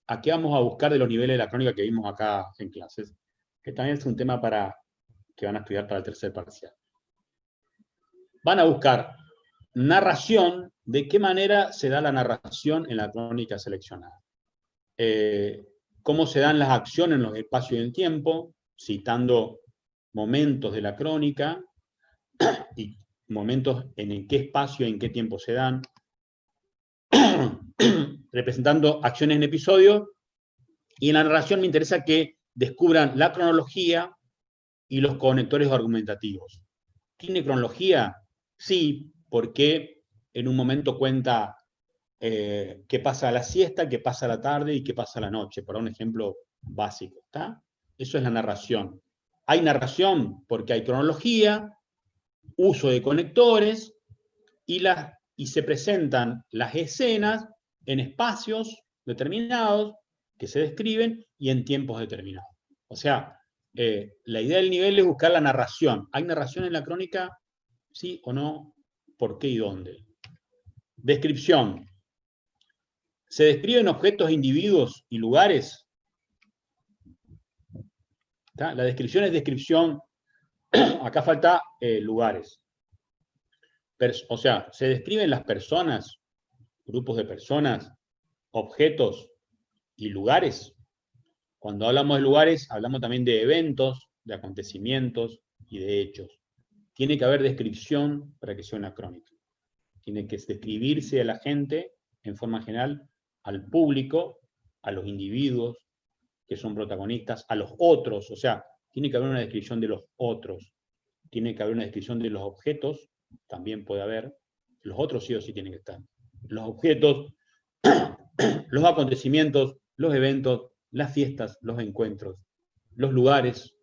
aquí vamos a buscar de los niveles de la crónica que vimos acá en clases, que también es un tema que van a estudiar para el tercer parcial. Van a buscar narración, de qué manera se da la narración en la crónica seleccionada. Cómo se dan las acciones en los espacios y en tiempo, citando momentos de la crónica y momentos en qué espacio y en qué tiempo se dan, representando acciones en episodios, y en la narración me interesa que descubran la cronología y los conectores argumentativos. ¿Tiene cronología? Sí, porque en un momento cuenta qué pasa a la siesta, qué pasa a la tarde y qué pasa a la noche, por un ejemplo básico, ¿está? Eso es la narración. Hay narración porque hay cronología, uso de conectores y se presentan las escenas en espacios determinados que se describen y en tiempos determinados. O sea, la idea del nivel es buscar la narración. ¿Hay narración en la crónica? ¿Sí o no? ¿Por qué y dónde? Descripción. ¿Se describen objetos, individuos y lugares? ¿Está? La descripción es descripción. Acá falta lugares. O sea, ¿se describen las personas, grupos de personas, objetos y lugares? Cuando hablamos de lugares, hablamos también de eventos, de acontecimientos y de hechos. Tiene que haber descripción para que sea una crónica. Tiene que describirse a la gente, en forma general, al público, a los individuos que son protagonistas, a los otros, o sea, tiene que haber una descripción de los otros. Tiene que haber una descripción de los objetos, también puede haber. Los otros sí o sí tienen que estar. Los objetos, los acontecimientos, los eventos, las fiestas, los encuentros, los lugares,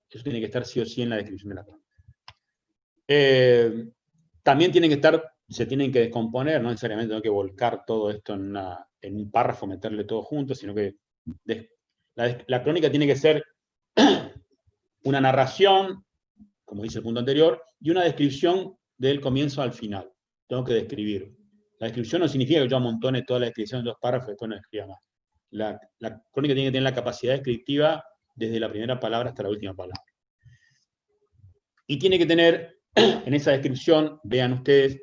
eso tiene que estar sí o sí en la descripción de la crónica. También tienen que estar, se tienen que descomponer, no necesariamente tengo que volcar todo esto en un párrafo, meterle todo junto, sino que la crónica tiene que ser una narración, como dice el punto anterior, y una descripción del comienzo al final. Tengo que describir. La descripción no significa que yo amontone toda la descripción de los párrafos y después no escriba más. La crónica tiene que tener la capacidad descriptiva desde la primera palabra hasta la última palabra. Y tiene que tener, en esa descripción, vean ustedes,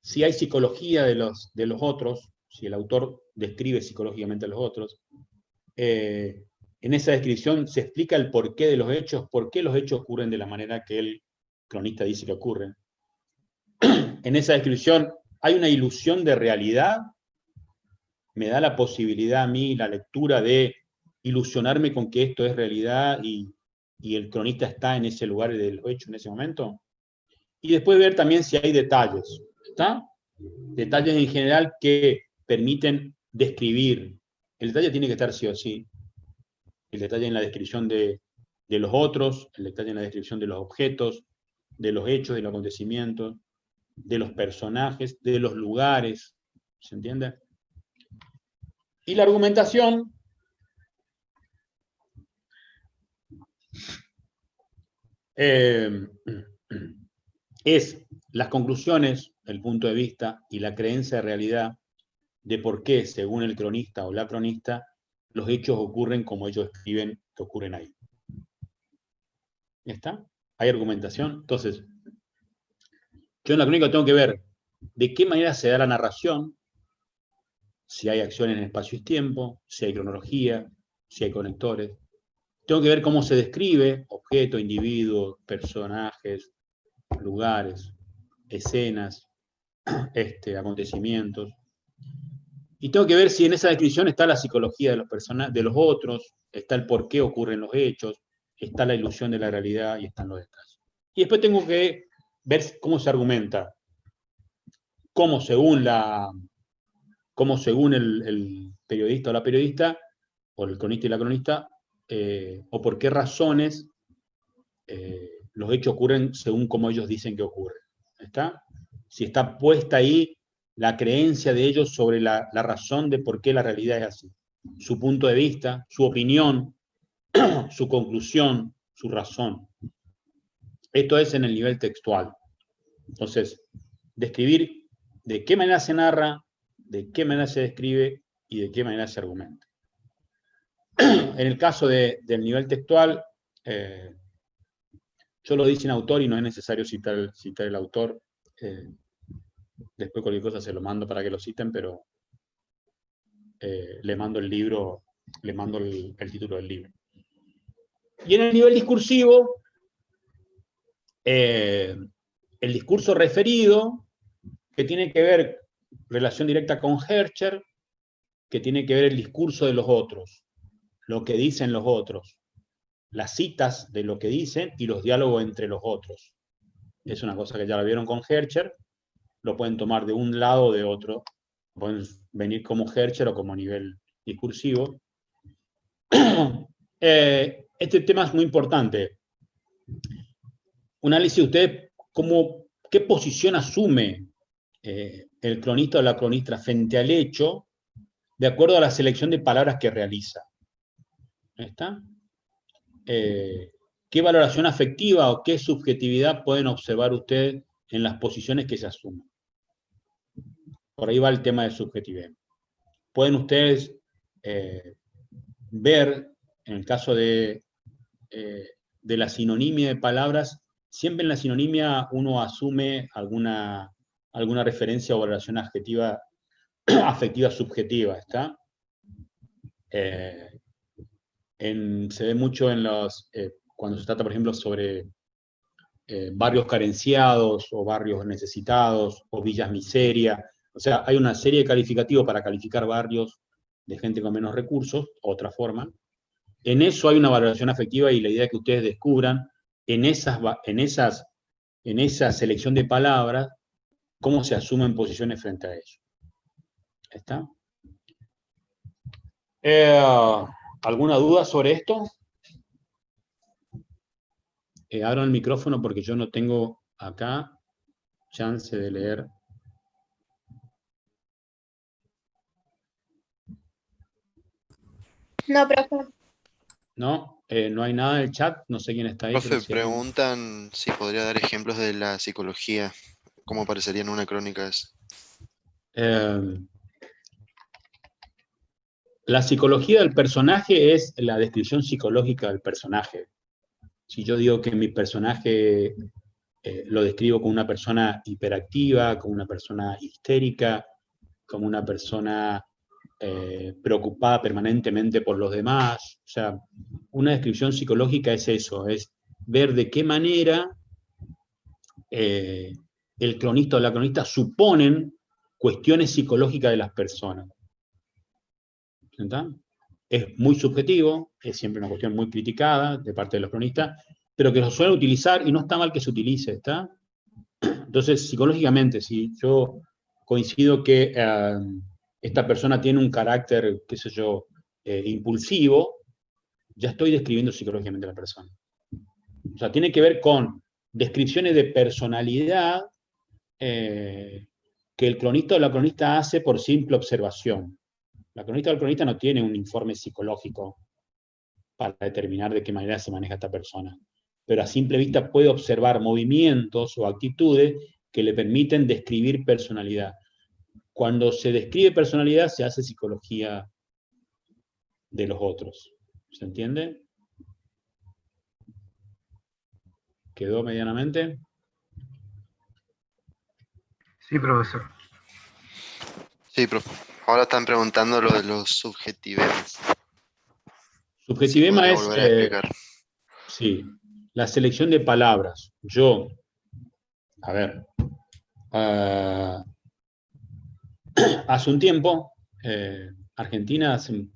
si hay psicología de los otros, si el autor describe psicológicamente a los otros, en esa descripción se explica el porqué de los hechos, por qué los hechos ocurren de la manera que el cronista dice que ocurren. En esa descripción hay una ilusión de realidad, me da la posibilidad a mí, la lectura, de ilusionarme con que esto es realidad y el cronista está en ese lugar de los hechos en ese momento. Y después ver también si hay detalles, ¿está? Detalles en general que permiten describir. El detalle tiene que estar sí o sí. El detalle en la descripción de los otros, el detalle en la descripción de los objetos, de los hechos, de los acontecimientos, de los personajes, de los lugares, ¿se entiende? Y la argumentación es las conclusiones, el punto de vista y la creencia de realidad de por qué, según el cronista o la cronista, los hechos ocurren como ellos escriben que ocurren ahí. ¿Ya está? ¿Hay argumentación? Entonces, yo en la crónica tengo que ver de qué manera se da la narración, si hay acciones en espacio y tiempo, si hay cronología, si hay conectores. Tengo que ver cómo se describe objeto, individuo, personajes, lugares, escenas, acontecimientos. Y tengo que ver si en esa descripción está la psicología de los personajes, de los otros, está el por qué ocurren los hechos, está la ilusión de la realidad y están los detalles. Y después tengo que ver cómo se argumenta, cómo según el periodista o la periodista, o el cronista y la cronista, o por qué razones los hechos ocurren según como ellos dicen que ocurren. ¿Está? Si está puesta ahí la creencia de ellos sobre la razón de por qué la realidad es así. Su punto de vista, su opinión, su conclusión, su razón. Esto es en el nivel textual. Entonces, describir de qué manera se narra, de qué manera se describe y de qué manera se argumenta. En el caso del nivel textual, yo lo dice un autor y no es necesario citar el autor. Después cualquier cosa se lo mando para que lo citen, pero le mando el libro, le mando el título del libro. Y en el nivel discursivo, el discurso referido, que tiene que ver relación directa con Hercher, que tiene que ver el discurso de los otros, lo que dicen los otros, las citas de lo que dicen y los diálogos entre los otros. Es una cosa que ya la vieron con Hercher, lo pueden tomar de un lado o de otro, pueden venir como Hercher o como nivel discursivo. Este tema es muy importante. Un análisis de usted, ¿qué posición asume el cronista o la cronista frente al hecho, de acuerdo a la selección de palabras que realiza? ¿Está? ¿Qué valoración afectiva o qué subjetividad pueden observar ustedes en las posiciones que se asumen? Por ahí va el tema de subjetividad. Pueden ustedes ver, en el caso de la sinonimia de palabras, siempre en la sinonimia uno asume alguna referencia o valoración afectiva subjetiva, ¿está? Se ve mucho en cuando se trata, por ejemplo, sobre barrios carenciados o barrios necesitados o villas miseria. O sea, hay una serie de calificativos para calificar barrios de gente con menos recursos, otra forma. En eso hay una valoración afectiva y la idea es que ustedes descubran en esa selección de palabras cómo se asumen posiciones frente a ello. ¿Está? ¿Alguna duda sobre esto? Abro el micrófono porque yo no tengo acá chance de leer.
No, profe.
No, no hay nada en el chat, no sé quién está ahí.
Profe,
pero si hay-
preguntan si podría dar ejemplos de la psicología, cómo aparecería en una crónica eso.
La psicología del personaje es la descripción psicológica del personaje. Si yo digo que mi personaje lo describo como una persona hiperactiva, como una persona histérica, como una persona preocupada permanentemente por los demás. O sea, una descripción psicológica es eso, es ver de qué manera el cronista o la cronista suponen cuestiones psicológicas de las personas. ¿Está? Es muy subjetivo, es siempre una cuestión muy criticada de parte de los cronistas, pero que lo suelen utilizar y no está mal que se utilice, ¿está? Entonces, psicológicamente, si yo coincido que esta persona tiene un carácter, qué sé yo, impulsivo, ya estoy describiendo psicológicamente a la persona. O sea, tiene que ver con descripciones de personalidad que el cronista o la cronista hace por simple observación. La cronista o el cronista no tiene un informe psicológico para determinar de qué manera se maneja esta persona, pero a simple vista puede observar movimientos o actitudes que le permiten describir personalidad. Cuando se describe personalidad, se hace psicología de los otros. ¿Se entiende? ¿Quedó medianamente?
Sí, profesor.
Sí, profe. Ahora están preguntando lo de los subjetivemas. Si
Subjetivema
podría
es,
volver a explicar.
sí, la selección de palabras. Yo, a ver, hace un tiempo, Argentina, hace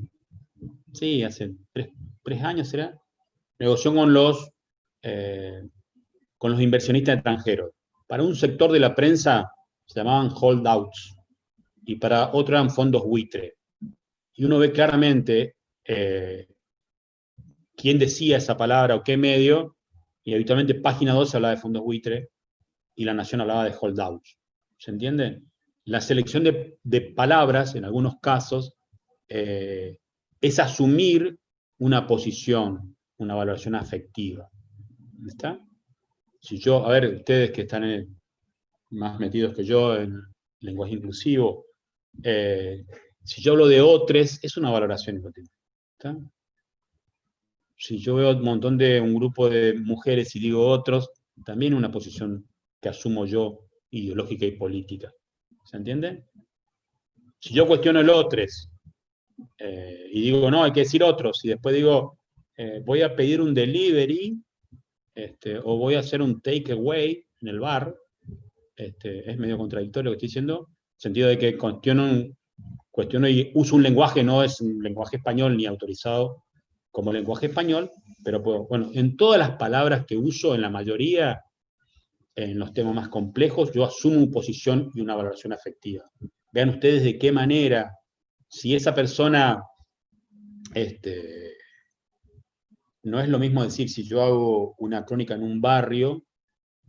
3 años será, negoció con los inversionistas extranjeros. Para un sector de la prensa se llamaban holdouts y para otro eran fondos buitre. Y uno ve claramente quién decía esa palabra o qué medio, y habitualmente Página 12 hablaba de fondos buitre y La Nación hablaba de holdouts. ¿Se entiende? La selección de palabras, en algunos casos, es asumir una posición, una valoración afectiva. ¿Está? Si yo, a ver, ustedes que están más metidos que yo en lenguaje inclusivo, si yo hablo de otros, es una valoración hipotética. ¿Está? Si yo veo un grupo de mujeres y digo otros, también es una posición que asumo yo, ideológica y política. ¿Se entiende? Si yo cuestiono el otros y digo, no, hay que decir otros, y después digo, voy a pedir un delivery, o voy a hacer un takeaway en el bar, es medio contradictorio lo que estoy diciendo, en el sentido de que cuestiono y uso un lenguaje, no es un lenguaje español ni autorizado como lenguaje español, pero bueno, en todas las palabras que uso, en la mayoría, en los temas más complejos, yo asumo una posición y una valoración afectiva. Vean ustedes de qué manera, si esa persona, no es lo mismo decir, si yo hago una crónica en un barrio,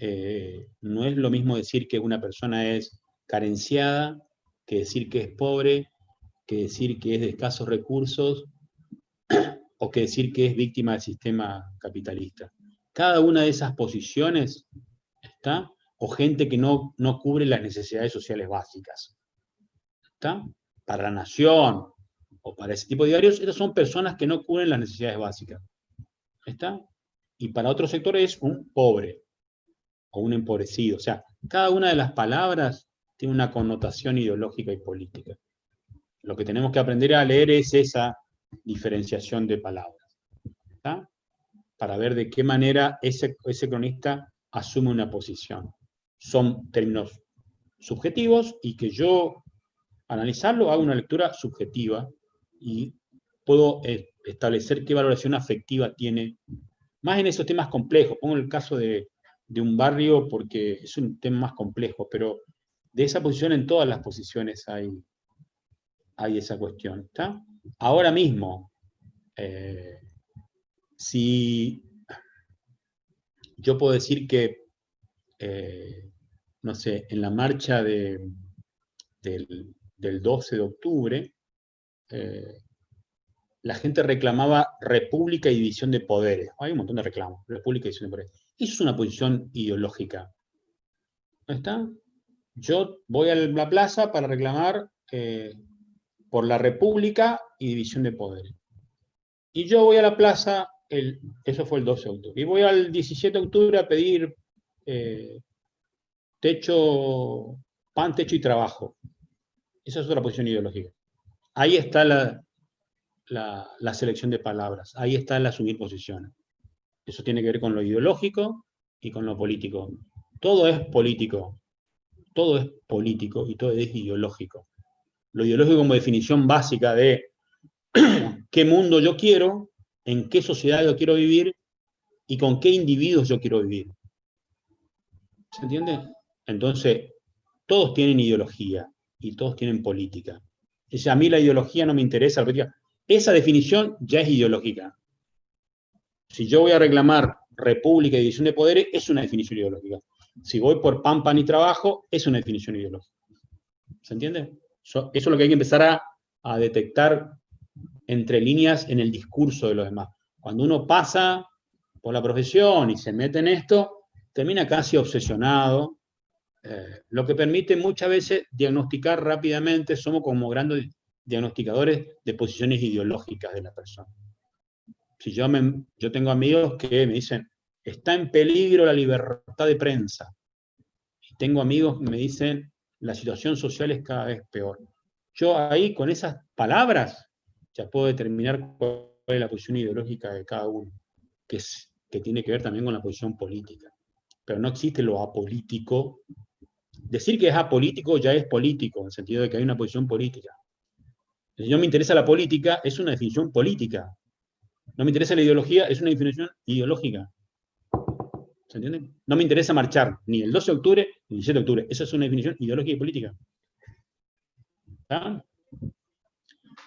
no es lo mismo decir que una persona es carenciada, que decir que es pobre, que decir que es de escasos recursos, o que decir que es víctima del sistema capitalista. Cada una de esas posiciones ¿está? O gente que no cubre las necesidades sociales básicas. ¿Está? Para la nación o para ese tipo de diarios, estas son personas que no cubren las necesidades básicas. ¿Está? Y para otro sector es un pobre o un empobrecido. O sea, cada una de las palabras tiene una connotación ideológica y política. Lo que tenemos que aprender a leer es esa diferenciación de palabras. ¿Está? Para ver de qué manera ese cronista asume una posición. Son términos subjetivos y que yo, analizarlo, hago una lectura subjetiva y puedo establecer qué valoración afectiva tiene, más en esos temas complejos. Pongo el caso de un barrio porque es un tema más complejo, pero de esa posición en todas las posiciones hay esa cuestión. ¿Está? Ahora mismo, si yo puedo decir que, no sé, en la marcha del 12 de octubre, la gente reclamaba república y división de poderes. Hay un montón de reclamos, república y división de poderes. Eso es una posición ideológica. ¿No está? Yo voy a la plaza para reclamar por la república y división de poderes. Y yo voy a la plaza, eso fue el 12 de octubre, y voy al 17 de octubre a pedir techo, pan, techo y trabajo. Esa es otra posición ideológica. Ahí está la selección de palabras, ahí está el asumir posiciones. Eso tiene que ver con lo ideológico y con lo político. Todo es político y todo es ideológico. Lo ideológico como definición básica de qué mundo yo quiero, en qué sociedad yo quiero vivir y con qué individuos yo quiero vivir. ¿Se entiende? Entonces, todos tienen ideología y todos tienen política. A mí la ideología no me interesa, la política. Esa definición ya es ideológica. Si yo voy a reclamar república y división de poderes, es una definición ideológica. Si voy por pan, pan y trabajo, es una definición ideológica. ¿Se entiende? Eso es lo que hay que empezar a detectar entre líneas en el discurso de los demás. Cuando uno pasa por la profesión y se mete en esto, termina casi obsesionado, lo que permite muchas veces diagnosticar rápidamente, somos como grandes diagnosticadores de posiciones ideológicas de la persona. Si yo tengo amigos que me dicen, está en peligro la libertad de prensa. Y tengo amigos que me dicen, la situación social es cada vez peor. Yo ahí, con esas palabras, ya puedo determinar cuál es la posición ideológica de cada uno, que tiene que ver también con la posición política. Pero no existe lo apolítico. Decir que es apolítico ya es político, en el sentido de que hay una posición política. Si no me interesa la política, es una definición política. No me interesa la ideología, es una definición ideológica. ¿Se entiende? No me interesa marchar ni el 12 de octubre ni el 17 de octubre. Esa es una definición ideológica y política. ¿Está?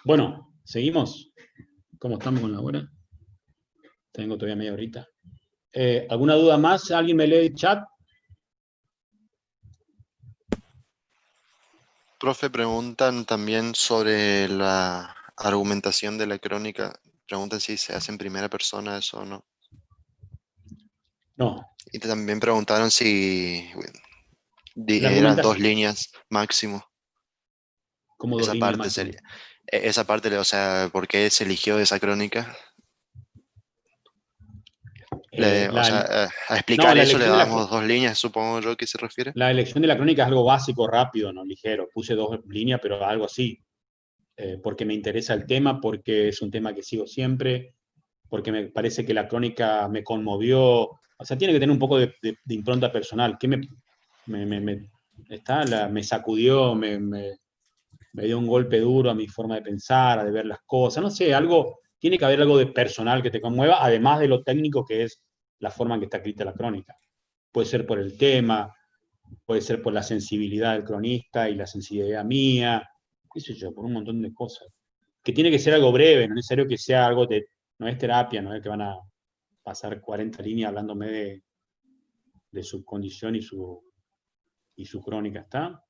Bueno, seguimos. ¿Cómo estamos con la hora? Tengo todavía media horita. ¿Alguna duda más? ¿Alguien me lee el chat?
Profe, preguntan también sobre la argumentación de la crónica. Preguntan si se hace en primera persona eso o no.
No.
Y también preguntaron si
La
eran 2
argumentación.
líneas máximo.
Como 2
Esa
líneas
parte
máximo.
sería. Esa parte, o sea, ¿por qué se eligió esa crónica? O sea, a explicar
la
eso le
elección de
damos 2 líneas, supongo yo que se refiere.
la elección de la crónica es algo básico, rápido, no ligero. Puse 2 líneas, pero algo así. Porque me interesa el tema, porque es un tema que sigo siempre, porque me parece que la crónica me conmovió. O sea, tiene que tener un poco de impronta personal. Que me sacudió, me dio un golpe duro a mi forma de pensar, de ver las cosas. No sé, tiene que haber algo de personal que te conmueva, además de lo técnico que es la forma en que está escrita la crónica. Puede ser por el tema, puede ser por la sensibilidad del cronista y la sensibilidad mía, qué sé yo, por un montón de cosas. Que tiene que ser algo breve, no es necesario que sea algo no es terapia, no es que van a pasar 40 líneas hablándome de su condición y su crónica, ¿está?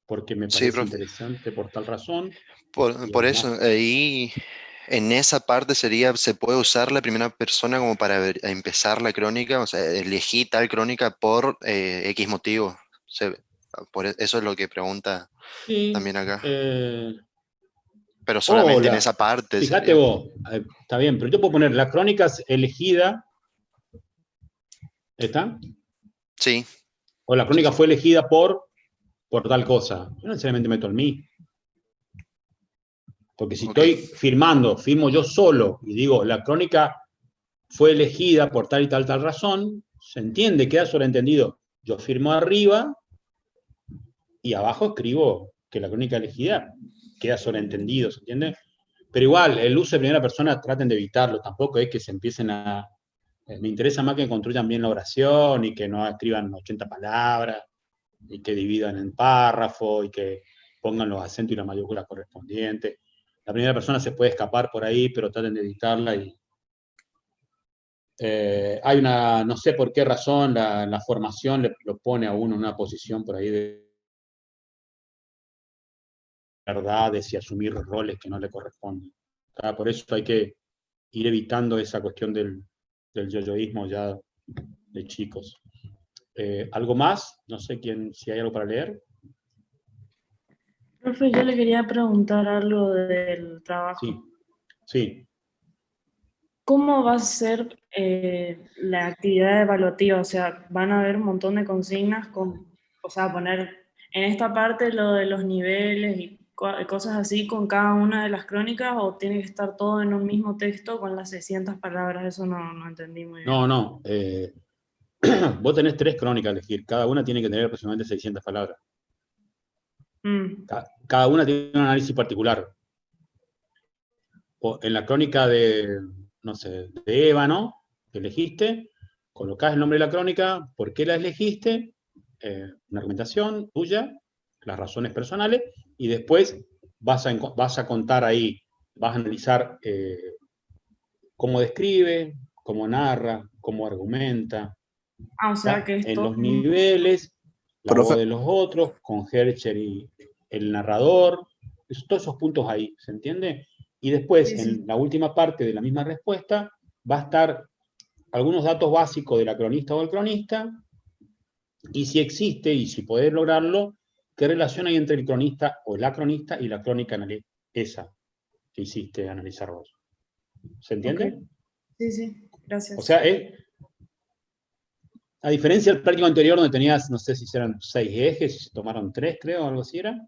Porque me
Sí,
parece
profe.
interesante por tal razón.
Por eso, ahí en esa parte se puede usar la primera persona como para empezar la crónica, o sea, elegí tal crónica por X motivo. Eso es lo que pregunta
Sí,
también acá. Pero solamente en
hola,
esa parte
fíjate
sería.
vos, está bien, pero yo puedo poner la crónica elegida, ¿está?
Sí,
O la crónica fue elegida por tal cosa. Yo no necesariamente meto el mí. Porque si
ok.
firmo yo solo y digo, la crónica fue elegida por tal y tal razón, se entiende, queda sobreentendido. Yo firmo arriba y abajo escribo que la crónica elegida queda sobreentendido, ¿se entiende? Pero igual, el uso de primera persona traten de evitarlo, tampoco es que se empiecen a... Me interesa más que construyan bien la oración y que no escriban 80 palabras y que dividan en párrafo y que pongan los acentos y las mayúsculas correspondientes. La primera persona se puede escapar por ahí, pero traten de evitarla. Hay no sé por qué razón, la formación lo pone a uno en una posición por ahí de verdades y asumir roles que no le corresponden. Por eso hay que ir evitando esa cuestión del yoyoísmo ya de chicos. ¿Algo más? No sé si hay algo para leer.
Profe, yo le quería preguntar algo del trabajo.
Sí, sí.
¿cómo va a ser la actividad evaluativa? O sea, ¿van a haber un montón de consignas o sea, poner en esta parte lo de los niveles y cosas así con cada una de las crónicas, o tiene que estar todo en un mismo texto con las 600 palabras? Eso no entendí muy bien.
No. Vos tenés 3 crónicas a elegir. Cada una tiene que tener aproximadamente 600 palabras. Cada una tiene un análisis particular. En la crónica de, no sé, de ébano, que elegiste, colocás el nombre de la crónica, por qué la elegiste, una argumentación tuya, las razones personales, y después vas a contar ahí, vas a analizar cómo describe, cómo narra, cómo argumenta,
O sea que
en
esto...
los niveles, la
Profe.
voz de los otros, con Hercher y el narrador, todos esos puntos ahí, ¿se entiende? Y después,
Sí.
en la última parte de la misma respuesta, va a estar algunos datos básicos de la cronista o el cronista, y si existe, y si podés lograrlo, qué relación hay entre el cronista o la cronista y la crónica esa que hiciste analizar vos. ¿Se entiende?
Okay. Sí, gracias.
O sea, a diferencia del práctico anterior, donde tenías, no sé si eran 6 ejes, tomaron 3, creo, algo así era.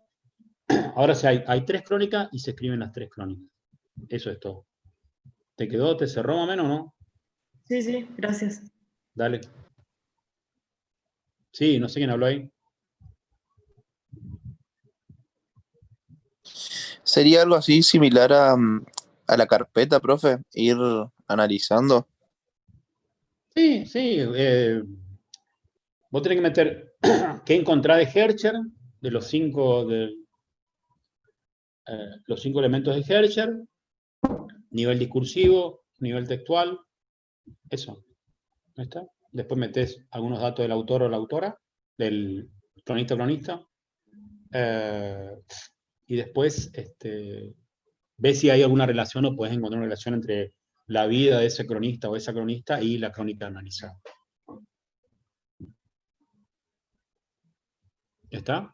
Ahora sí hay 3 crónicas y se escriben las 3 crónicas. Eso es todo. ¿Te quedó? ¿Te cerró más o menos o no?
Sí, gracias.
Dale. Sí, no sé quién habló ahí.
¿Sería algo así similar a la carpeta, profe? Ir analizando.
Sí. Vos tenés que meter qué encontrás de Hercher, de los 5 los 5 elementos de Hercher, nivel discursivo, nivel textual, eso. ¿No está? Después metés algunos datos del autor o la autora, del cronista o cronista, y después ves si hay alguna relación o puedes encontrar una relación entre la vida de ese cronista o esa cronista y la crónica analizada. ¿Está?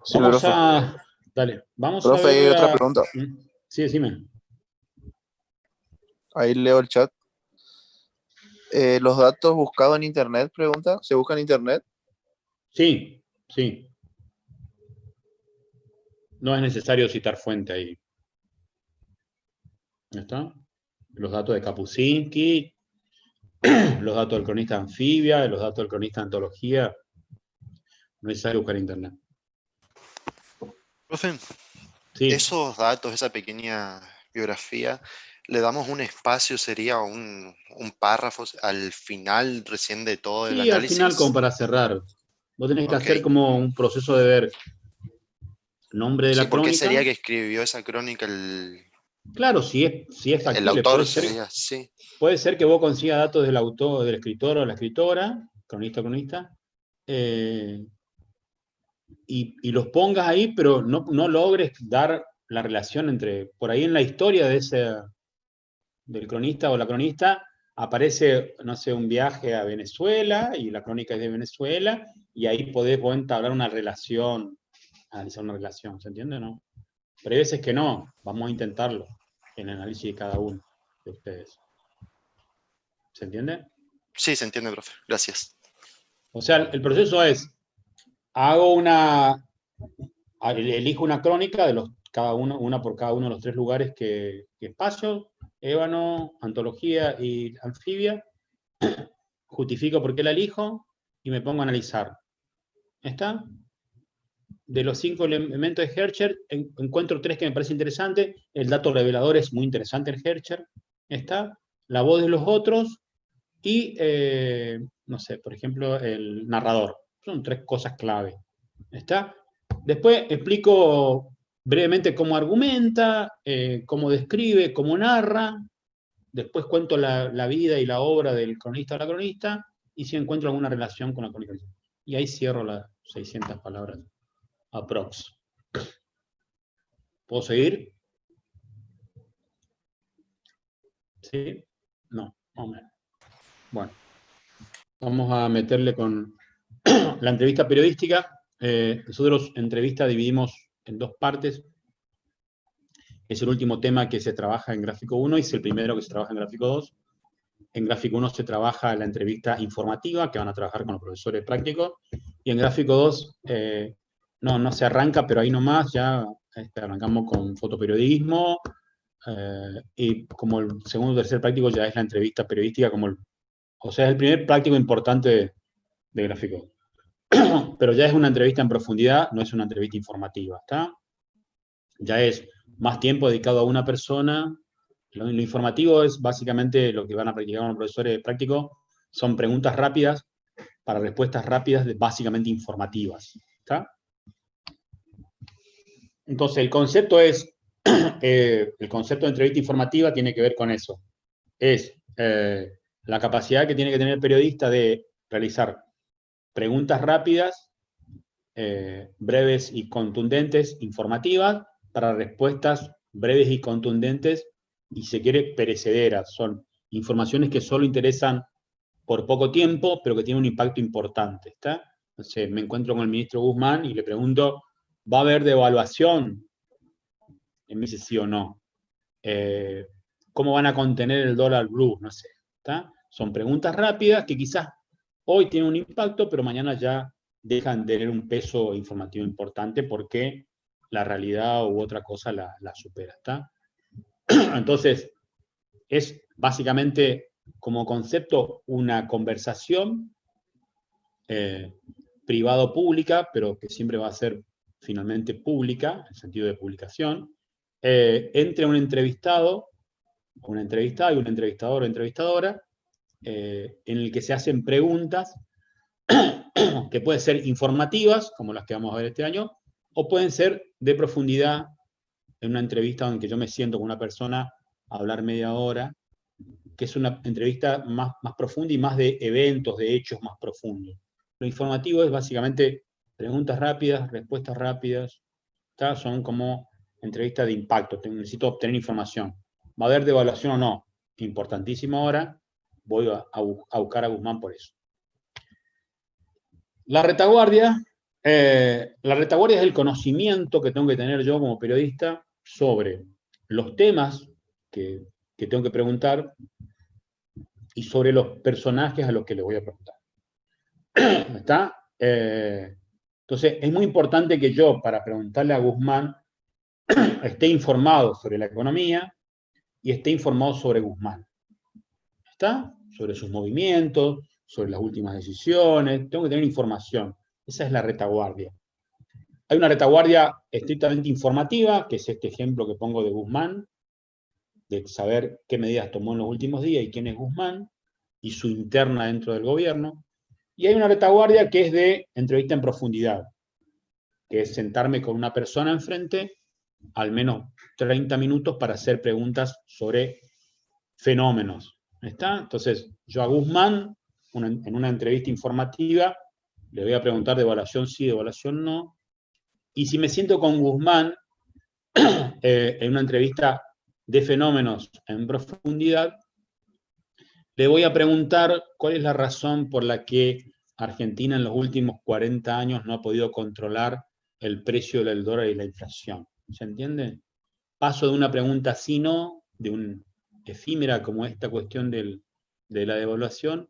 Sí,
Vamos
profe.
dale, vamos a
Profe, hay
ver
otra pregunta.
Sí, decime.
Ahí leo el chat. ¿Los datos buscados en internet, pregunta? ¿Se buscan en internet?
Sí. No es necesario citar fuente ahí. ¿Ya está? Los datos de Kapuscinski, los datos del cronista anfibia, los datos del cronista antología, no es necesario buscar en internet.
Profe,
Sí.
esos datos, esa pequeña biografía, le damos un espacio, sería un párrafo al final recién de todo el
Sí, al
análisis.
final como para cerrar. Vos tenés que hacer
Ok.
como un proceso de ver nombre de
Sí,
la
¿por qué
crónica.
sería que escribió esa crónica
Claro, si es
el
factible,
autor? Sería, sí.
puede ser que vos consigas datos del autor, del escritor o la escritora, cronista o cronista, y los pongas ahí, pero no logres dar la relación entre, por ahí en la historia del cronista o la cronista, aparece, no sé, un viaje a Venezuela, y la crónica es de Venezuela, y ahí podés entablar una relación, analizar una relación, ¿se entiende o no? Pero hay veces que no, vamos a intentarlo en el análisis de cada uno de ustedes. ¿Se entiende?
Sí, se entiende, profe. Gracias.
O sea, el proceso es, elijo una crónica de una por cada uno de los 3 lugares que espacio, ébano, antología y anfibia, justifico por qué la elijo y me pongo a analizar. ¿Está? De los 5 elementos de Hercher, encuentro 3 que me parecen interesantes. El dato revelador es muy interesante en Hercher. ¿Está? La voz de los otros y, no sé, por ejemplo, el narrador. Son 3 cosas clave. ¿Está? Después explico brevemente cómo argumenta, cómo describe, cómo narra. Después cuento la vida y la obra del cronista o la cronista, y si encuentro alguna relación con la crónica. Y ahí cierro las 600 palabras. Aprox. ¿Puedo seguir? ¿Sí? No, más o menos. Bueno, vamos a meterle con la entrevista periodística. Nosotros entrevista dividimos en 2 partes. Es el último tema que se trabaja en gráfico 1 y es el primero que se trabaja en gráfico 2. En gráfico 1 se trabaja la entrevista informativa, que van a trabajar con los profesores prácticos, y en gráfico 2 no se arranca, pero ahí nomás ya arrancamos con fotoperiodismo, y como el segundo o tercer práctico ya es la entrevista periodística, o sea, es el primer práctico importante de gráfico. Pero ya es una entrevista en profundidad, no es una entrevista informativa, ¿está? Ya es más tiempo dedicado a una persona. Lo informativo es básicamente lo que van a practicar los profesores prácticos, son preguntas rápidas para respuestas rápidas, básicamente informativas, ¿está? Entonces, el concepto es, el concepto de entrevista informativa tiene que ver con eso. Es la capacidad que tiene que tener el periodista de realizar preguntas rápidas, breves y contundentes, informativas, para respuestas breves y contundentes, y si se quiere, perecederas. Son informaciones que solo interesan por poco tiempo, pero que tienen un impacto importante, ¿está? Entonces, me encuentro con el ministro Guzmán y le pregunto, ¿va a haber devaluación? Y me dice sí o no. ¿Cómo van a contener el dólar blue? No sé, ¿está? Son preguntas rápidas que quizás hoy tienen un impacto, pero mañana ya dejan de tener un peso informativo importante porque la realidad u otra cosa la supera, ¿está? Entonces, es básicamente como concepto una conversación privado-pública, pero que siempre va a ser finalmente pública, en el sentido de publicación, entre un entrevistado, una entrevistada y un entrevistador o entrevistadora, en el que se hacen preguntas que pueden ser informativas, como las que vamos a ver este año, o pueden ser de profundidad, en una entrevista en que yo me siento con una persona a hablar media hora, que es una entrevista más profunda y más de eventos, de hechos más profundos. Lo informativo es básicamente preguntas rápidas, respuestas rápidas, ¿tá? Son como entrevistas de impacto, necesito obtener información. ¿Va a haber devaluación o no? Importantísimo ahora, voy a buscar a Guzmán por eso. La retaguardia es el conocimiento que tengo que tener yo como periodista sobre los temas que tengo que preguntar y sobre los personajes a los que les voy a preguntar. ¿Está? Entonces, es muy importante que yo, para preguntarle a Guzmán, esté informado sobre la economía y esté informado sobre Guzmán. ¿Está? Sobre sus movimientos, sobre las últimas decisiones, tengo que tener información. Esa es la retaguardia. Hay una retaguardia estrictamente informativa, que es este ejemplo que pongo de Guzmán, de saber qué medidas tomó en los últimos días y quién es Guzmán, y su interna dentro del gobierno. Y hay una retaguardia que es de entrevista en profundidad, que es sentarme con una persona enfrente, al menos 30 minutos, para hacer preguntas sobre fenómenos. ¿Está? Entonces, yo a Guzmán, en una entrevista informativa, le voy a preguntar de evaluación sí, de evaluación no. Y si me siento con Guzmán en una entrevista de fenómenos en profundidad, le voy a preguntar cuál es la razón por la que Argentina en los últimos 40 años no ha podido controlar el precio del dólar y la inflación. ¿Se entiende? Paso de una pregunta sí-no, de un efímera como esta cuestión de la devaluación,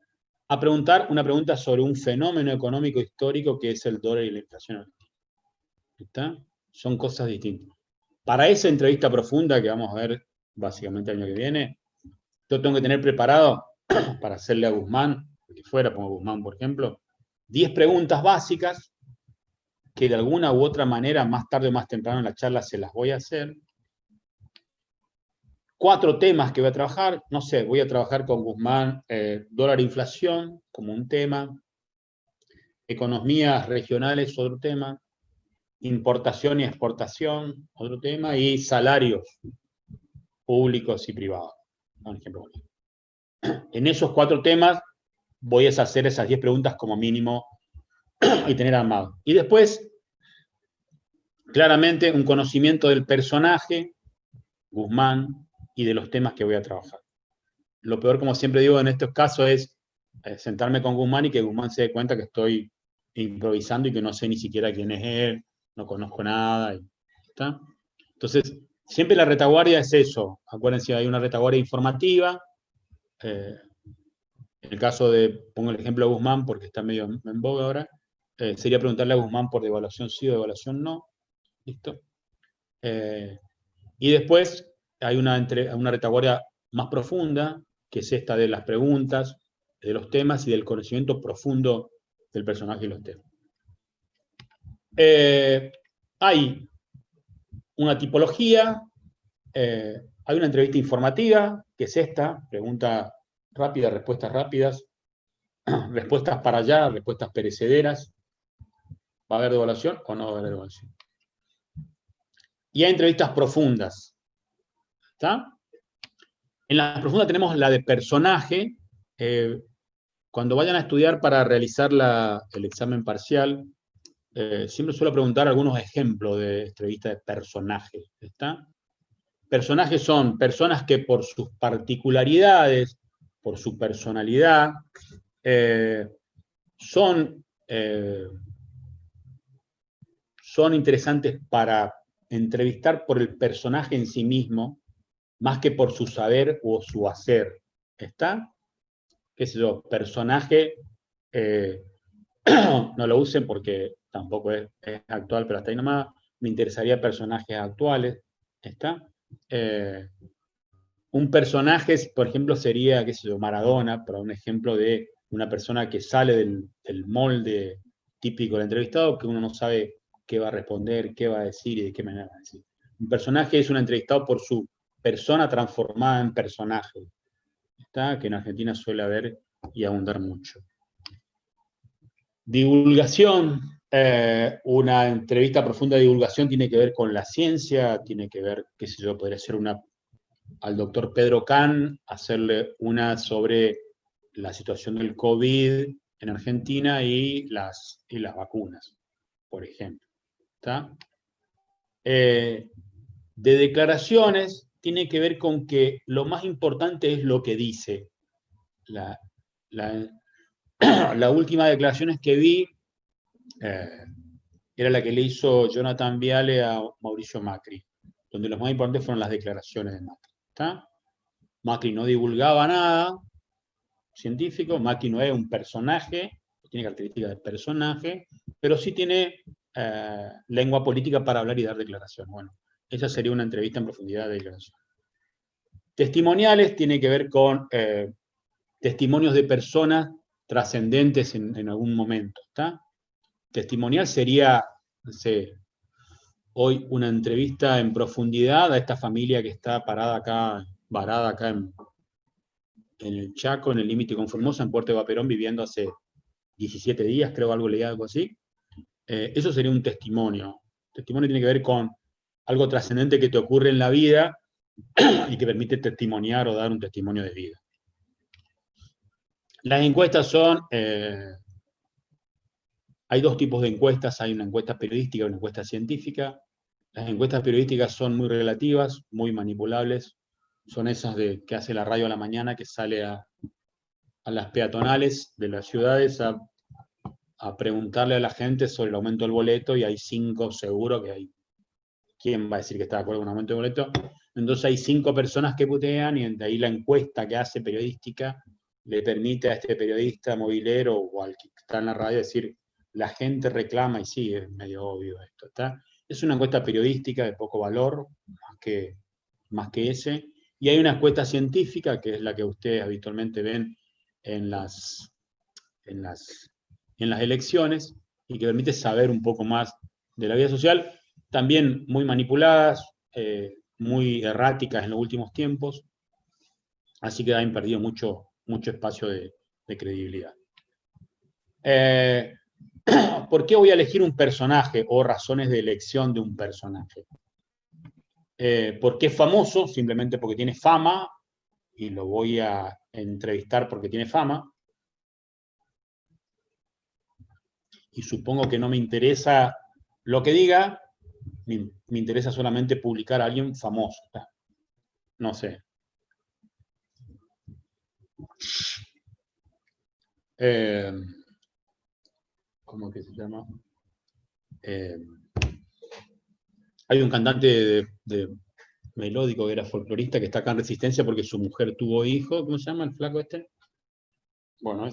a preguntar una pregunta sobre un fenómeno económico histórico que es el dólar y la inflación. ¿Está? Son cosas distintas. Para esa entrevista profunda que vamos a ver básicamente el año que viene, yo tengo que tener preparado para hacerle a Guzmán, que fuera, pongo Guzmán por ejemplo, 10 preguntas básicas que de alguna u otra manera, más tarde o más temprano en la charla se las voy a hacer. 4 temas que voy a trabajar, no sé, voy a trabajar con Guzmán, dólar e inflación como un tema, economías regionales, otro tema, importación y exportación, otro tema, y salarios públicos y privados. Un ejemplo. En esos 4 temas voy a hacer esas 10 preguntas como mínimo y tener armado. Y después, claramente, un conocimiento del personaje, Guzmán, y de los temas que voy a trabajar. Lo peor, como siempre digo en estos casos, es sentarme con Guzmán y que Guzmán se dé cuenta que estoy improvisando y que no sé ni siquiera quién es él, no conozco nada. ¿Está? Entonces, Siempre la retaguardia es eso. Acuérdense, hay una retaguardia informativa. En el caso de, pongo el ejemplo de Guzmán porque está medio en boga ahora, sería preguntarle a Guzmán por devaluación sí o devaluación no. ¿Listo? Y después hay una retaguardia más profunda, que es esta de las preguntas, de los temas y del conocimiento profundo del personaje y los temas. Hay una tipología, hay una entrevista informativa, que es esta, pregunta rápida, respuestas rápidas, respuestas para allá, respuestas perecederas. ¿Va a haber devaluación o no va a haber devaluación? Y hay entrevistas profundas. ¿Está? En las profundas tenemos la de personaje. Cuando vayan a estudiar para realizar el examen parcial, siempre suelo preguntar algunos ejemplos de entrevista de personaje. ¿Está? Personajes son personas que por sus particularidades, por su personalidad, son interesantes para entrevistar por el personaje en sí mismo, más que por su saber o su hacer. ¿Está? ¿Qué sé yo? Personaje, no lo usen porque tampoco es actual, pero hasta ahí nomás me interesaría personajes actuales. ¿Está? Un personaje, por ejemplo, sería, qué sé yo, Maradona, para un ejemplo de una persona que sale del molde típico del entrevistado, que uno no sabe qué va a responder, qué va a decir y de qué manera va a decir. Un personaje es un entrevistado por su persona transformada en personaje, ¿está? Que en Argentina suele haber y abundar mucho. Divulgación. Una entrevista profunda de divulgación tiene que ver con la ciencia, tiene que ver, qué sé yo, podría ser al doctor Pedro Can, hacerle una sobre la situación del COVID en Argentina y las vacunas, por ejemplo. ¿Está? De declaraciones tiene que ver con que lo más importante es lo que dice. La última declaración que vi era la que le hizo Jonathan Viale a Mauricio Macri, donde lo más importantes fueron las declaraciones de Macri. ¿Está? Macri no divulgaba nada científico, Macri no es un personaje, tiene características de personaje, pero sí tiene lengua política para hablar y dar declaraciones. Bueno, esa sería una entrevista en profundidad de declaración. Testimoniales tiene que ver con testimonios de personas trascendentes en algún momento. ¿Está? Testimonial sería, no sé, hoy una entrevista en profundidad a esta familia que está varada acá en el Chaco, en el límite con Formosa, en Puerto de Vaperón, viviendo hace 17 días, creo, algo así. Eso sería un testimonio. Testimonio tiene que ver con algo trascendente que te ocurre en la vida y que permite testimoniar o dar un testimonio de vida. Las encuestas son... hay dos tipos de encuestas, hay una encuesta periodística y una encuesta científica. Las encuestas periodísticas son muy relativas, muy manipulables. Son esas que hace la radio a la mañana, que sale a las peatonales de las ciudades a preguntarle a la gente sobre el aumento del boleto, y hay 5 seguro que hay. ¿Quién va a decir que está de acuerdo con un aumento del boleto? Entonces hay 5 personas que putean, y de ahí la encuesta que hace periodística le permite a este periodista movilero o al que está en la radio decir, la gente reclama, y sí, es medio obvio esto. ¿Está? Es una encuesta periodística de poco valor, más que ese. Y hay una encuesta científica, que es la que ustedes habitualmente ven en las elecciones, y que permite saber un poco más de la vida social, también muy manipuladas, muy erráticas en los últimos tiempos, así que han perdido mucho espacio de credibilidad. ¿Por qué voy a elegir un personaje o razones de elección de un personaje? Porque es famoso, simplemente porque tiene fama, y lo voy a entrevistar porque tiene fama, y supongo que no me interesa lo que diga, me interesa solamente publicar a alguien famoso. No sé. ¿Cómo que se llama? Hay un cantante de melódico, que era folclorista, que está acá en Resistencia porque su mujer tuvo hijo. ¿Cómo se llama el flaco este? Bueno,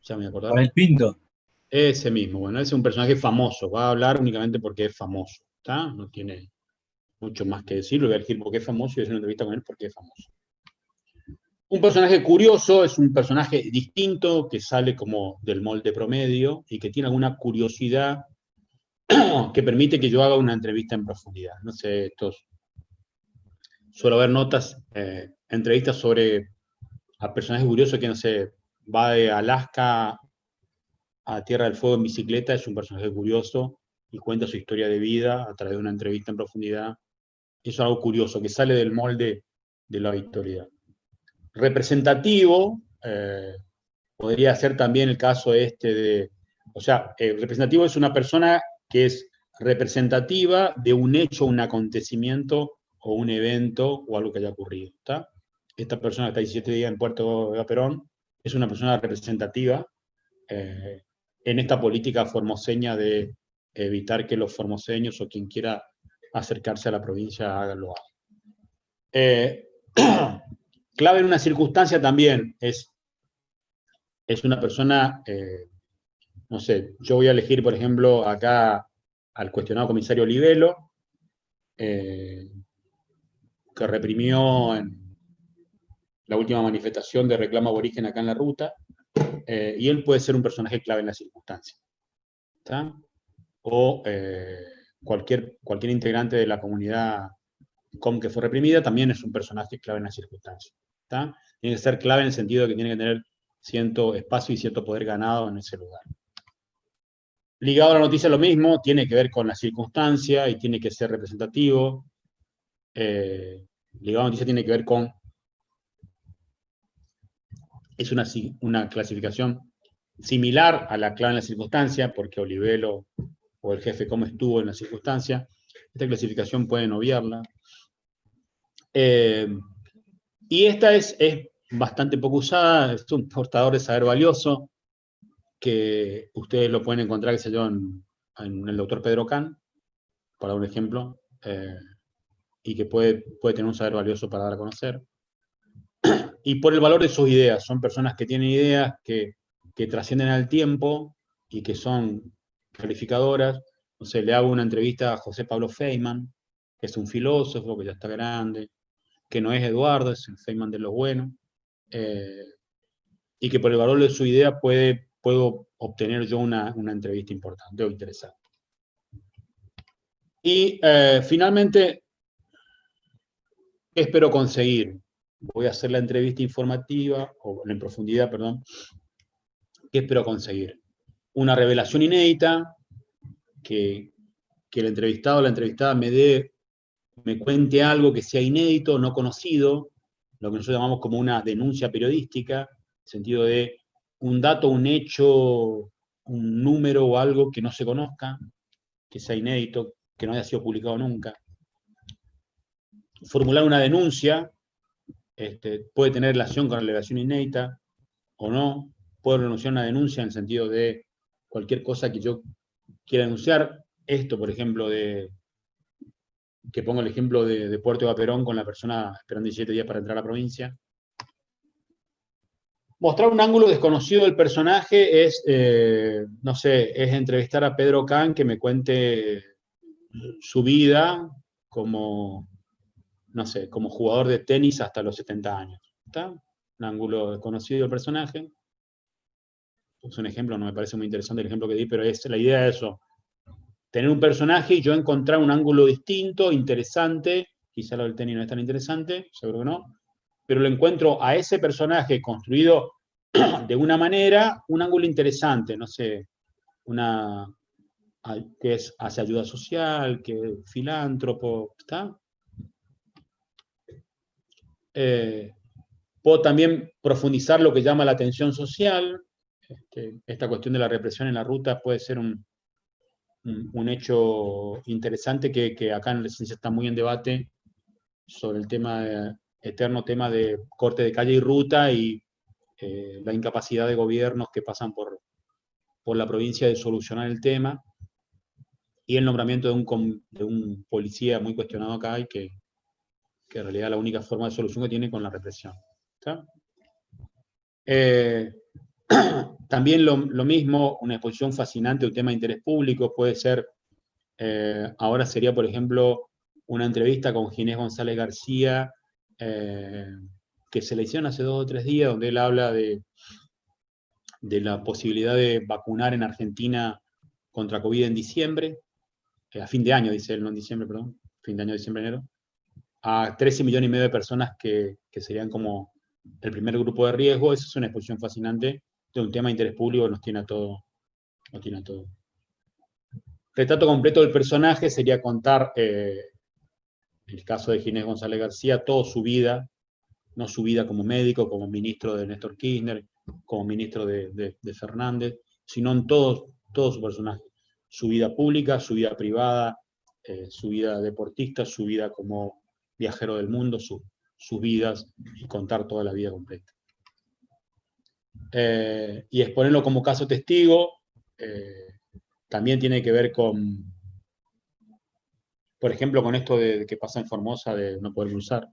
ya me acordaba.
Con el Pinto.
Ese mismo, bueno, ese es un personaje famoso, va a hablar únicamente porque es famoso, ¿está? No tiene mucho más que decir, lo voy a elegir porque es famoso y voy a hacer una entrevista con él porque es famoso. Un personaje curioso es un personaje distinto que sale como del molde promedio y que tiene alguna curiosidad que permite que yo haga una entrevista en profundidad. No sé, suelo ver notas, entrevistas sobre a personajes curiosos que, no sé, va de Alaska a Tierra del Fuego en bicicleta, es un personaje curioso y cuenta su historia de vida a través de una entrevista en profundidad. Eso es algo curioso, que sale del molde de la habitualidad. Representativo, podría ser también el caso o sea, representativo es una persona que es representativa de un hecho, un acontecimiento o un evento o algo que haya ocurrido, ¿está? Esta persona que está 17 días en Puerto de Perón es una persona representativa en esta política formoseña de evitar que los formoseños o quien quiera acercarse a la provincia haga lo haga. Clave en una circunstancia también es una persona, no sé, yo voy a elegir, por ejemplo, acá al cuestionado comisario Olivelo, que reprimió en la última manifestación de reclamo aborigen acá en la ruta, y él puede ser un personaje clave en la circunstancia. ¿Está? O cualquier integrante de la comunidad com que fue reprimida también es un personaje clave en la circunstancia. ¿Está? Tiene que ser clave en el sentido de que tiene que tener cierto espacio y cierto poder ganado en ese lugar. Ligado a la noticia lo mismo, tiene que ver con la circunstancia y tiene que ser representativo. Ligado a la noticia tiene que ver con... Es una clasificación similar a la clave en la circunstancia, porque Olivelo o el jefe cómo estuvo en la circunstancia. Esta clasificación pueden obviarla. Y esta es bastante poco usada, es un portador de saber valioso, que ustedes lo pueden encontrar, qué sé yo, en el doctor Pedro Can, para un ejemplo, y que puede tener un saber valioso para dar a conocer. Y por el valor de sus ideas, son personas que tienen ideas que trascienden al tiempo y que son clarificadoras. No sé, le hago una entrevista a José Pablo Feynman, que es un filósofo que ya está grande, que no es Eduardo, es el Feynman de los buenos, y que por el valor de su idea puedo obtener yo una entrevista importante o interesante. Y finalmente, ¿qué espero conseguir? Voy a hacer la entrevista informativa, o en profundidad, perdón. ¿Qué espero conseguir? Una revelación inédita, que el entrevistado o la entrevistada me cuente algo que sea inédito, no conocido, lo que nosotros llamamos como una denuncia periodística, en el sentido de un dato, un hecho, un número o algo que no se conozca, que sea inédito, que no haya sido publicado nunca. Formular una denuncia, puede tener relación con la revelación inédita o no. Puedo denunciar una denuncia en el sentido de cualquier cosa que yo quiera denunciar. Esto, por ejemplo, que pongo el ejemplo de Puerto de Perón con la persona esperando 17 días para entrar a la provincia. Mostrar un ángulo desconocido del personaje es, no sé, es entrevistar a Pedro Can que me cuente su vida como, no sé, como jugador de tenis hasta los 70 años. ¿Está? Un ángulo desconocido del personaje. Es un ejemplo, no me parece muy interesante el ejemplo que di, pero es la idea de eso. Tener un personaje y yo encontrar un ángulo distinto, interesante, quizá lo del tenis no es tan interesante, seguro que no, pero lo encuentro a ese personaje construido de una manera, un ángulo interesante, no sé, que hace ayuda social, que es filántropo, ¿está? Puedo también profundizar lo que llama la atención social. Esta cuestión de la represión en la ruta puede ser un hecho interesante que acá en Resistencia está muy en debate sobre el eterno tema de corte de calle y ruta y la incapacidad de gobiernos que pasan por la provincia de solucionar el tema. y el nombramiento de un policía muy cuestionado acá, y que en realidad la única forma de solución que tiene con la represión. ¿Está? También lo mismo, una exposición fascinante de un tema de interés público puede ser, ahora sería, por ejemplo, una entrevista con Ginés González García, que se le hicieron hace 2 o 3 días, donde él habla de la posibilidad de vacunar en Argentina contra COVID en diciembre, a fin de año, dice él, no en diciembre, perdón, fin de año, diciembre, enero, a 13,5 millones de personas que serían como el primer grupo de riesgo. Esa es una exposición fascinante de un tema de interés público que nos tiene a todo. Retrato completo del personaje sería contar, el caso de Ginés González García, toda su vida, no su vida como médico, como ministro de Néstor Kirchner, como ministro de Fernández, sino en todo su personaje. Su vida pública, su vida privada, su vida deportista, su vida como viajero del mundo, sus vidas, y contar toda la vida completa. Y exponerlo como caso testigo, también tiene que ver con, por ejemplo, con esto de que pasa en Formosa, de no poder cruzar,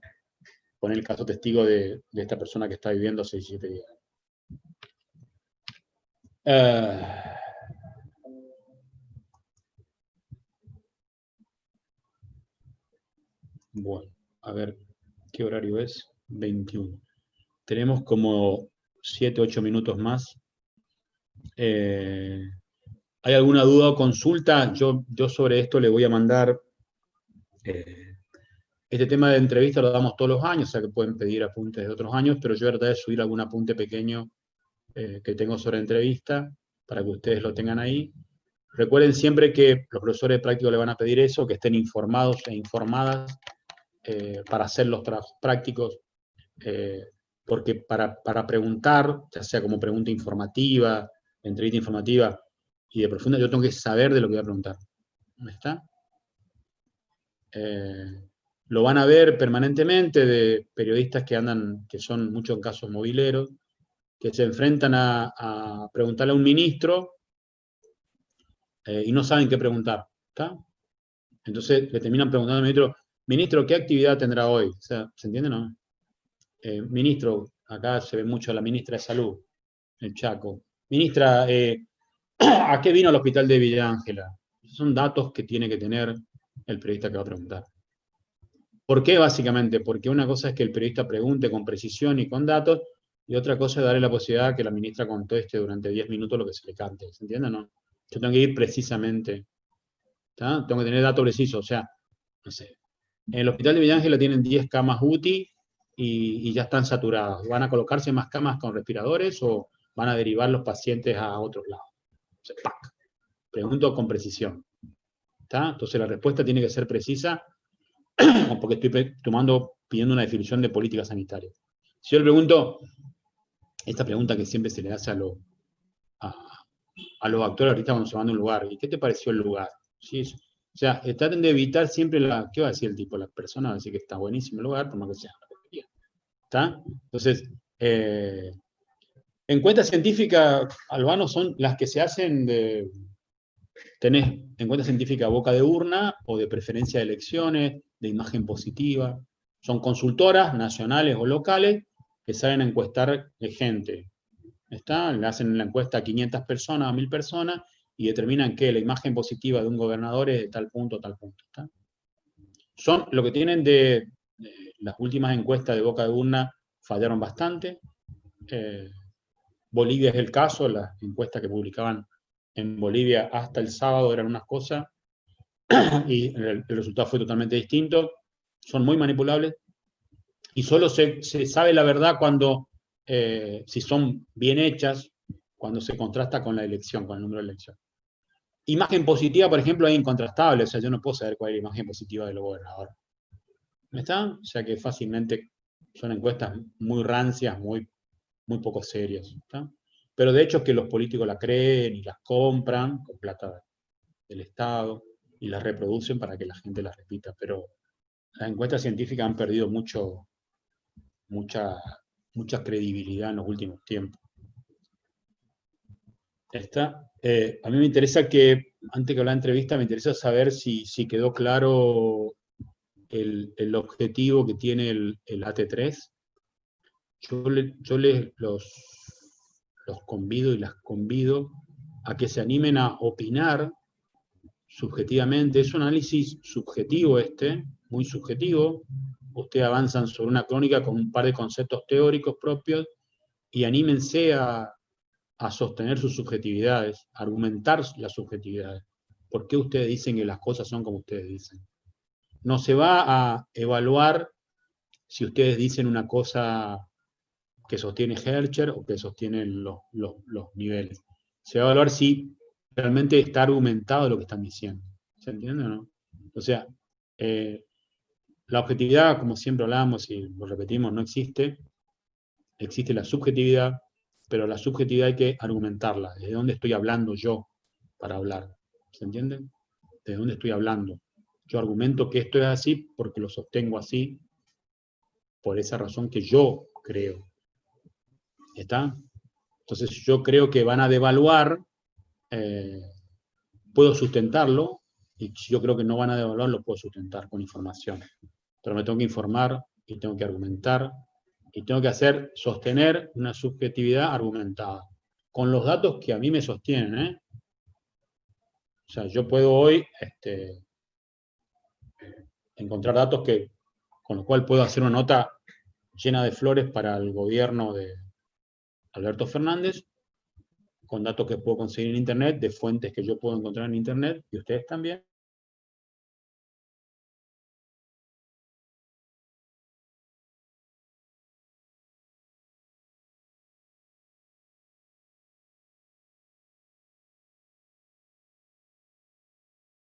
poner el caso testigo de esta persona que está viviendo hace 17 días. Bueno, a ver, ¿qué horario es? 21. Tenemos como 7, 8 minutos más. ¿Hay alguna duda o consulta? Yo sobre esto le voy a mandar... este tema de entrevista lo damos todos los años, o sea que pueden pedir apuntes de otros años, pero yo voy a tratar de subir algún apunte pequeño que tengo sobre entrevista, para que ustedes lo tengan ahí. Recuerden siempre que los profesores de práctico le van a pedir eso, que estén informados e informadas para hacer los trabajos prácticos, porque para preguntar, ya sea como pregunta informativa, entrevista informativa y de profunda, yo tengo que saber de lo que voy a preguntar. ¿Dónde está? Lo van a ver permanentemente de periodistas que son muchos casos mobileros, que se enfrentan a preguntarle a un ministro y no saben qué preguntar. ¿Está? Entonces le terminan preguntando al ministro, ministro, ¿qué actividad tendrá hoy? O sea, ¿se entiende, no? Ministro, acá se ve mucho a la ministra de Salud, el Chaco. Ministra, ¿a qué vino al hospital de Villa Ángela? Son datos que tiene que tener el periodista que va a preguntar. ¿Por qué? Básicamente, porque una cosa es que el periodista pregunte con precisión y con datos, y otra cosa es darle la posibilidad que la ministra conteste durante 10 minutos lo que se le cante. ¿Se entiende o no? Yo tengo que ir precisamente. ¿Tá? Tengo que tener datos precisos. O sea, no sé. En el hospital de Villa Ángela tienen 10 camas UTI y ya están saturadas. ¿Van a colocarse más camas con respiradores o van a derivar los pacientes a otros lados? O sea, ¡pac! Pregunto con precisión. ¿Tá? Entonces la respuesta tiene que ser precisa, porque estoy pidiendo una definición de política sanitaria. Si yo le pregunto, esta pregunta que siempre se le hace a los actores ahorita cuando se van a un lugar, ¿y qué te pareció el lugar? ¿Sí? O sea, traten de evitar siempre ¿qué va a decir el tipo? La persona va a decir que está buenísimo el lugar, por más que sea. ¿Está? Entonces, encuestas científicas, Albano, son las que se hacen tenés encuesta científica boca de urna o de preferencia de elecciones, de imagen positiva. Son consultoras nacionales o locales que saben encuestar gente. ¿Está? Le hacen la encuesta a 500 personas, a 1000 personas, y determinan que la imagen positiva de un gobernador es de tal punto a tal punto. ¿Está? Son lo que tienen de las últimas encuestas de boca de urna, fallaron bastante. Bolivia es el caso, las encuestas que publicaban en Bolivia hasta el sábado eran unas cosas y el resultado fue totalmente distinto. Son muy manipulables y solo se sabe la verdad cuando, si son bien hechas, cuando se contrasta con la elección, con el número de elección. Imagen positiva, por ejemplo, es incontrastable, o sea, yo no puedo saber cuál es la imagen positiva del gobernador. ¿Me está? O sea que fácilmente son encuestas muy rancias, muy poco serias. ¿Está? Pero de hecho es que los políticos la creen y las compran con plata del Estado y las reproducen para que la gente las repita. Pero las encuestas científicas han perdido mucha credibilidad en los últimos tiempos. A mí me interesa que antes que hablar de entrevista, me interesa saber si quedó claro el objetivo que tiene el AT3. Yo los convido y las convido a que se animen a opinar subjetivamente. Es un análisis subjetivo muy subjetivo. Ustedes avanzan sobre una crónica con un par de conceptos teóricos propios y anímense a sostener sus subjetividades, a argumentar las subjetividades. ¿Por qué ustedes dicen que las cosas son como ustedes dicen? No se va a evaluar si ustedes dicen una cosa que sostiene Hercher o que sostienen los niveles. Se va a evaluar si realmente está argumentado lo que están diciendo. ¿Se entiende o no? O sea, la objetividad, como siempre hablamos y lo repetimos, no existe. Existe la subjetividad, pero la subjetividad hay que argumentarla. ¿De dónde estoy hablando yo para hablar? ¿Se entiende? ¿De dónde estoy hablando? Yo argumento que esto es así porque lo sostengo así, por esa razón que yo creo. ¿Está? Entonces yo creo que van a devaluar, puedo sustentarlo, y si yo creo que no van a devaluar, lo puedo sustentar con información. Pero me tengo que informar y tengo que argumentar y tengo que sostener una subjetividad argumentada, con los datos que a mí me sostienen, ¿eh? O sea, yo puedo hoy encontrar datos con los cuales puedo hacer una nota llena de flores para el gobierno de Alberto Fernández, con datos que puedo conseguir en Internet, de fuentes que yo puedo encontrar en Internet, y ustedes también,